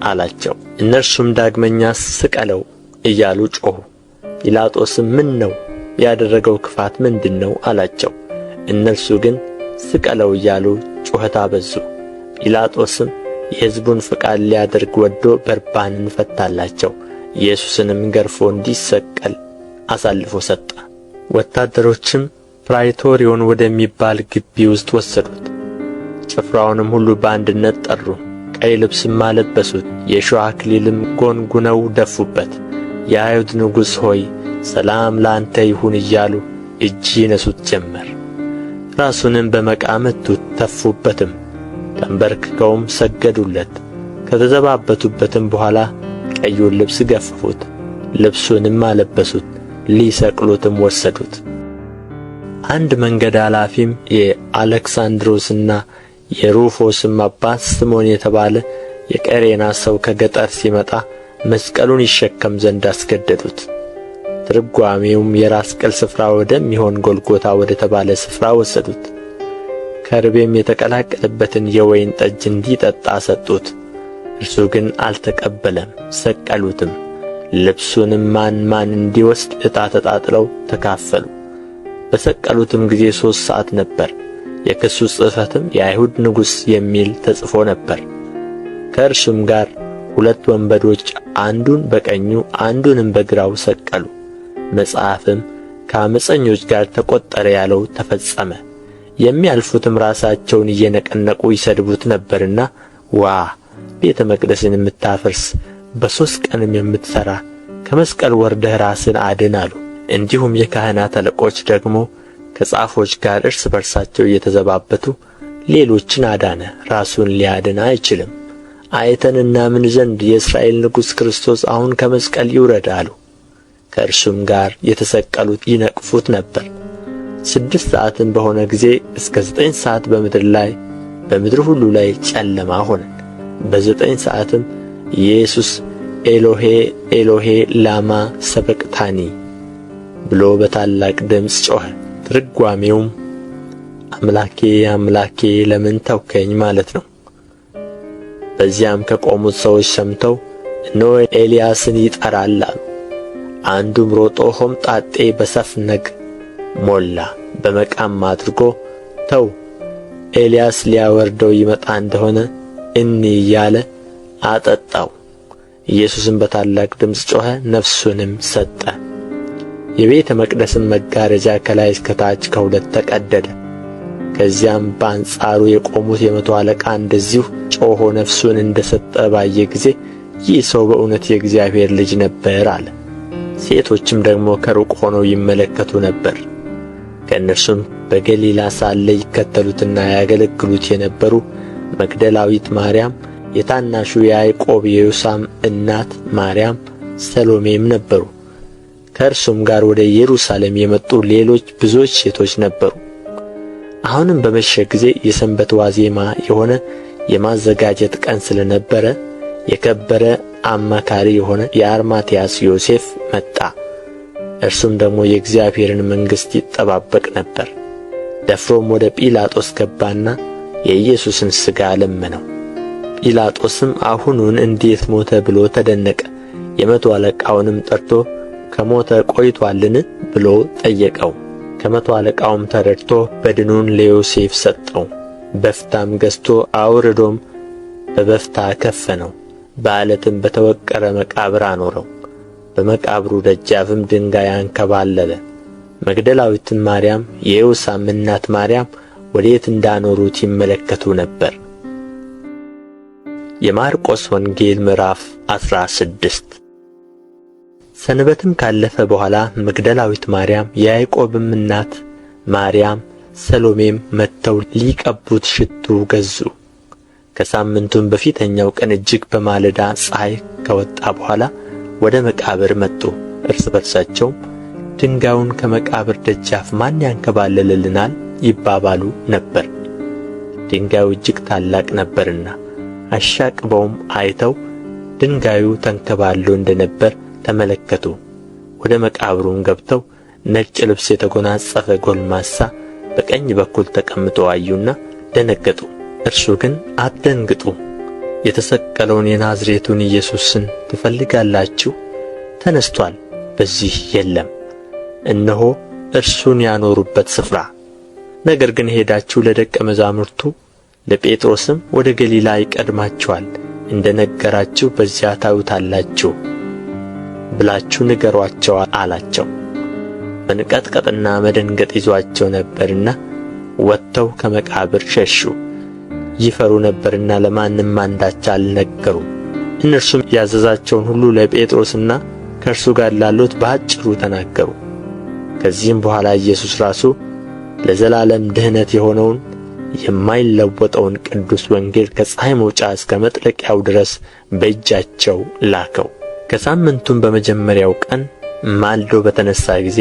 አላቸው። እነርሱም ዳግመኛ ስቀለው እያሉ ጮኹ። ጲላጦስም ምን ነው ያደረገው ክፋት ምንድን ነው አላቸው። እነርሱ ግን ስቀለው እያሉ ጩኸት አበዙ። ጲላጦስም የሕዝቡን ፈቃድ ሊያደርግ ወዶ በርባንን ፈታላቸው። ኢየሱስንም ገርፎ እንዲሰቀል አሳልፎ ሰጠ። ወታደሮችም ፕራይቶሪዮን ወደሚባል ግቢ ውስጥ ወሰዱት። ጭፍራውንም ሁሉ በአንድነት ጠሩ፣ ቀይ ልብስም አለበሱት፣ የእሾህ አክሊልም ጎንጉነው ደፉበት። የአይሁድ ንጉሥ ሆይ ሰላም ለአንተ ይሁን እያሉ እጅ ይነሱት ጀመር። ራሱንም በመቃ መቱት፣ ተፉበትም፣ ተንበርክከውም ሰገዱለት። ከተዘባበቱበትም በኋላ ቀዩን ልብስ ገፈፉት፣ ልብሱንም አለበሱት፣ ሊሰቅሉትም ወሰዱት። አንድ መንገድ አላፊም የአሌክሳንድሮስና የሩፎስም አባት ስምዖን የተባለ የቀሬና ሰው ከገጠር ሲመጣ መስቀሉን ይሸከም ዘንድ አስገደዱት። ትርጓሜውም የራስ ቅል ስፍራ ወደሚሆን ጎልጎታ ወደ ተባለ ስፍራ ወሰዱት። ከርቤም የተቀላቀለበትን የወይን ጠጅ እንዲጠጣ ሰጡት። እርሱ ግን አልተቀበለም። ሰቀሉትም። ልብሱንም ማን እንዲወስድ ዕጣ ተጣጥለው ተካፈሉ። በሰቀሉትም ጊዜ 3 ሰዓት ነበር። የክሱ ጽሕፈትም የአይሁድ ንጉሥ የሚል ተጽፎ ነበር። ከእርሱም ጋር 2 ወንበዶች አንዱን በቀኙ አንዱንም በግራው ሰቀሉ። መጽሐፍም ከዓመፀኞች ጋር ተቈጠረ ያለው ተፈጸመ። የሚያልፉትም ራሳቸውን እየነቀነቁ ይሰድቡት ነበርና ዋ ቤተ መቅደስን የምታፈርስ በ3 ቀንም የምትሠራ ከመስቀል ወርደህ ራስን አድን አሉ። እንዲሁም የካህናት አለቆች ደግሞ ከጻፎች ጋር እርስ በርሳቸው እየተዘባበቱ ሌሎችን አዳነ፣ ራሱን ሊያድን አይችልም። አይተን እናምን ዘንድ የእስራኤል ንጉሥ ክርስቶስ አሁን ከመስቀል ይውረድ አሉ። ከእርሱም ጋር የተሰቀሉት ይነቅፉት ነበር። 6 ሰዓትም በሆነ ጊዜ እስከ 9 ሰዓት በምድር ሁሉ ላይ ጨለማ ሆነ። በ9 ሰዓትም ኢየሱስ ኤሎሄ ኤሎሄ ላማ ሰበቅታኒ ብሎ በታላቅ ድምፅ ጮኸ። ትርጓሜውም አምላኬ አምላኬ ለምን ተውከኝ ማለት ነው። በዚያም ከቆሙት ሰዎች ሰምተው እነሆ ኤልያስን ይጠራል አሉ። አንዱም ሮጦ ሆምጣጤ በሰፍነግ ሞላ። በመቃም አድርጎ ተው፣ ኤልያስ ሊያወርደው ይመጣ እንደሆነ እንይ እያለ አጠጣው። ኢየሱስም በታላቅ ድምፅ ጮኸ፣ ነፍሱንም ሰጠ። የቤተ መቅደስም መጋረጃ ከላይ እስከ ታች ከሁለት ተቀደደ። ከዚያም በአንጻሩ የቆሙት የመቶ አለቃ እንደዚሁ ጮኾ ነፍሱን እንደ ሰጠ ባየ ጊዜ ይህ ሰው በእውነት የእግዚአብሔር ልጅ ነበር አለ። ሴቶችም ደግሞ ከሩቅ ሆነው ይመለከቱ ነበር። ከእነርሱም በገሊላ ሳለ ይከተሉትና ያገለግሉት የነበሩ መግደላዊት ማርያም፣ የታናሹ የያዕቆብ የዮሳም እናት ማርያም፣ ሰሎሜም ነበሩ። ከእርሱም ጋር ወደ ኢየሩሳሌም የመጡ ሌሎች ብዙዎች ሴቶች ነበሩ። አሁንም በመሸ ጊዜ የሰንበት ዋዜማ የሆነ የማዘጋጀት ቀን ስለ ነበረ የከበረ አማካሪ የሆነ የአርማትያስ ዮሴፍ መጣ። እርሱም ደግሞ የእግዚአብሔርን መንግሥት ይጠባበቅ ነበር። ደፍሮም ወደ ጲላጦስ ገባና የኢየሱስን ሥጋ ለመነው። ጲላጦስም አሁኑን እንዴት ሞተ ብሎ ተደነቀ። የመቶ አለቃውንም ጠርቶ ከሞተ ቆይቶአልን ብሎ ጠየቀው። ከመቶ አለቃውም ተረድቶ በድኑን ለዮሴፍ ሰጠው። በፍታም ገዝቶ አውርዶም በበፍታ ከፈነው፣ በዓለትም በተወቀረ መቃብር አኖረው። በመቃብሩ ደጃፍም ድንጋይ አንከባለለ። መግደላዊትን ማርያም፣ የዮሳም እናት ማርያም ወዴት እንዳኖሩት ይመለከቱ ነበር። የማርቆስ ወንጌል ምዕራፍ 16። ሰንበትም ካለፈ በኋላ መግደላዊት ማርያም፣ የያዕቆብም እናት ማርያም፣ ሰሎሜም መጥተው ሊቀቡት ሽቱ ገዙ። ከሳምንቱም በፊተኛው ቀን እጅግ በማለዳ ፀሐይ ከወጣ በኋላ ወደ መቃብር መጡ። እርስ በርሳቸውም ድንጋዩን ከመቃብር ደጃፍ ማን ያንከባልልልናል ይባባሉ ነበር። ድንጋዩ እጅግ ታላቅ ነበርና። አሻቅበውም አይተው ድንጋዩ ተንከባሎ እንደ ነበር ተመለከቱ። ወደ መቃብሩም ገብተው ነጭ ልብስ የተጎናጸፈ ጎልማሳ በቀኝ በኩል ተቀምጦ አዩና ደነገጡ። እርሱ ግን አትደንግጡ፣ የተሰቀለውን የናዝሬቱን ኢየሱስን ትፈልጋላችሁ? ተነስቶአል፣ በዚህ የለም። እነሆ እርሱን ያኖሩበት ስፍራ። ነገር ግን ሄዳችሁ ለደቀ መዛሙርቱ ለጴጥሮስም ወደ ገሊላ ይቀድማችኋል እንደ ነገራችሁ በዚያ ታዩታላችሁ ብላችሁ ንገሯቸው አላቸው። መንቀጥቀጥና መደንገጥ ይዞአቸው ነበርና ወጥተው ከመቃብር ሸሹ። ይፈሩ ነበርና ለማንም አንዳች አልነገሩም። እነርሱም ያዘዛቸውን ሁሉ ለጴጥሮስና ከእርሱ ጋር ላሉት በአጭሩ ተናገሩ። ከዚህም በኋላ ኢየሱስ ራሱ ለዘላለም ድኅነት የሆነውን የማይለወጠውን ቅዱስ ወንጌል ከፀሐይ መውጫ እስከ መጥለቂያው ድረስ በእጃቸው ላከው። ከሳምንቱም በመጀመሪያው ቀን ማልዶ በተነሣ ጊዜ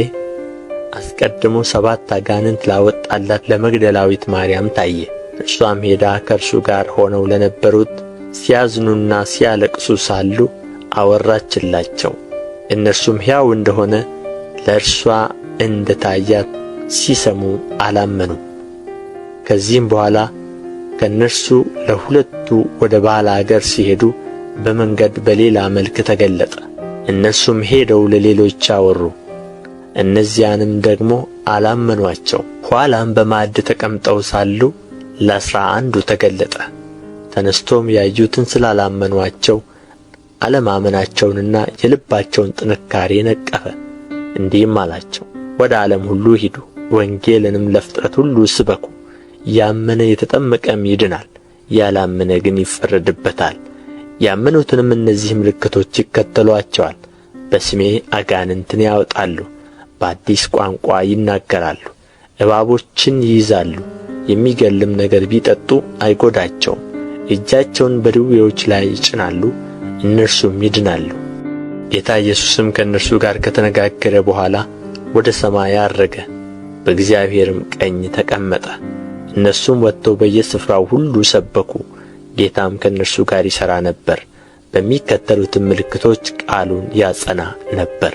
አስቀድሞ 7 አጋንንት ላወጣላት ለመግደላዊት ማርያም ታየ። እርሷም ሄዳ ከእርሱ ጋር ሆነው ለነበሩት ሲያዝኑና ሲያለቅሱ ሳሉ አወራችላቸው። እነርሱም ሕያው እንደሆነ ለእርሷ እንደ ታያት ሲሰሙ አላመኑም። ከዚህም በኋላ ከእነርሱ ለሁለቱ ወደ ባለ አገር ሲሄዱ በመንገድ በሌላ መልክ ተገለጠ። እነርሱም ሄደው ለሌሎች አወሩ፣ እነዚያንም ደግሞ አላመኗቸው። ኋላም በማዕድ ተቀምጠው ሳሉ ለ11 ተገለጠ። ተነስቶም ያዩትን ስላላመኗቸው አለማመናቸውንና የልባቸውን ጥንካሬ ነቀፈ። እንዲህም አላቸው፣ ወደ ዓለም ሁሉ ሂዱ፣ ወንጌልንም ለፍጥረት ሁሉ ስበኩ። ያመነ የተጠመቀም ይድናል፣ ያላመነ ግን ይፈረድበታል። ያመኑትንም እነዚህ ምልክቶች ይከተሏቸዋል። በስሜ አጋንንትን ያወጣሉ፣ በአዲስ ቋንቋ ይናገራሉ፣ እባቦችን ይይዛሉ፣ የሚገድልም ነገር ቢጠጡ አይጎዳቸውም። እጃቸውን በድውዮች ላይ ይጭናሉ፣ እነርሱም ይድናሉ። ጌታ ኢየሱስም ከእነርሱ ጋር ከተነጋገረ በኋላ ወደ ሰማይ ዐረገ፣ በእግዚአብሔርም ቀኝ ተቀመጠ። እነርሱም ወጥተው በየስፍራው ሁሉ ሰበኩ። ጌታም ከእነርሱ ጋር ይሠራ ነበር፣ በሚከተሉትም ምልክቶች ቃሉን ያጸና ነበር።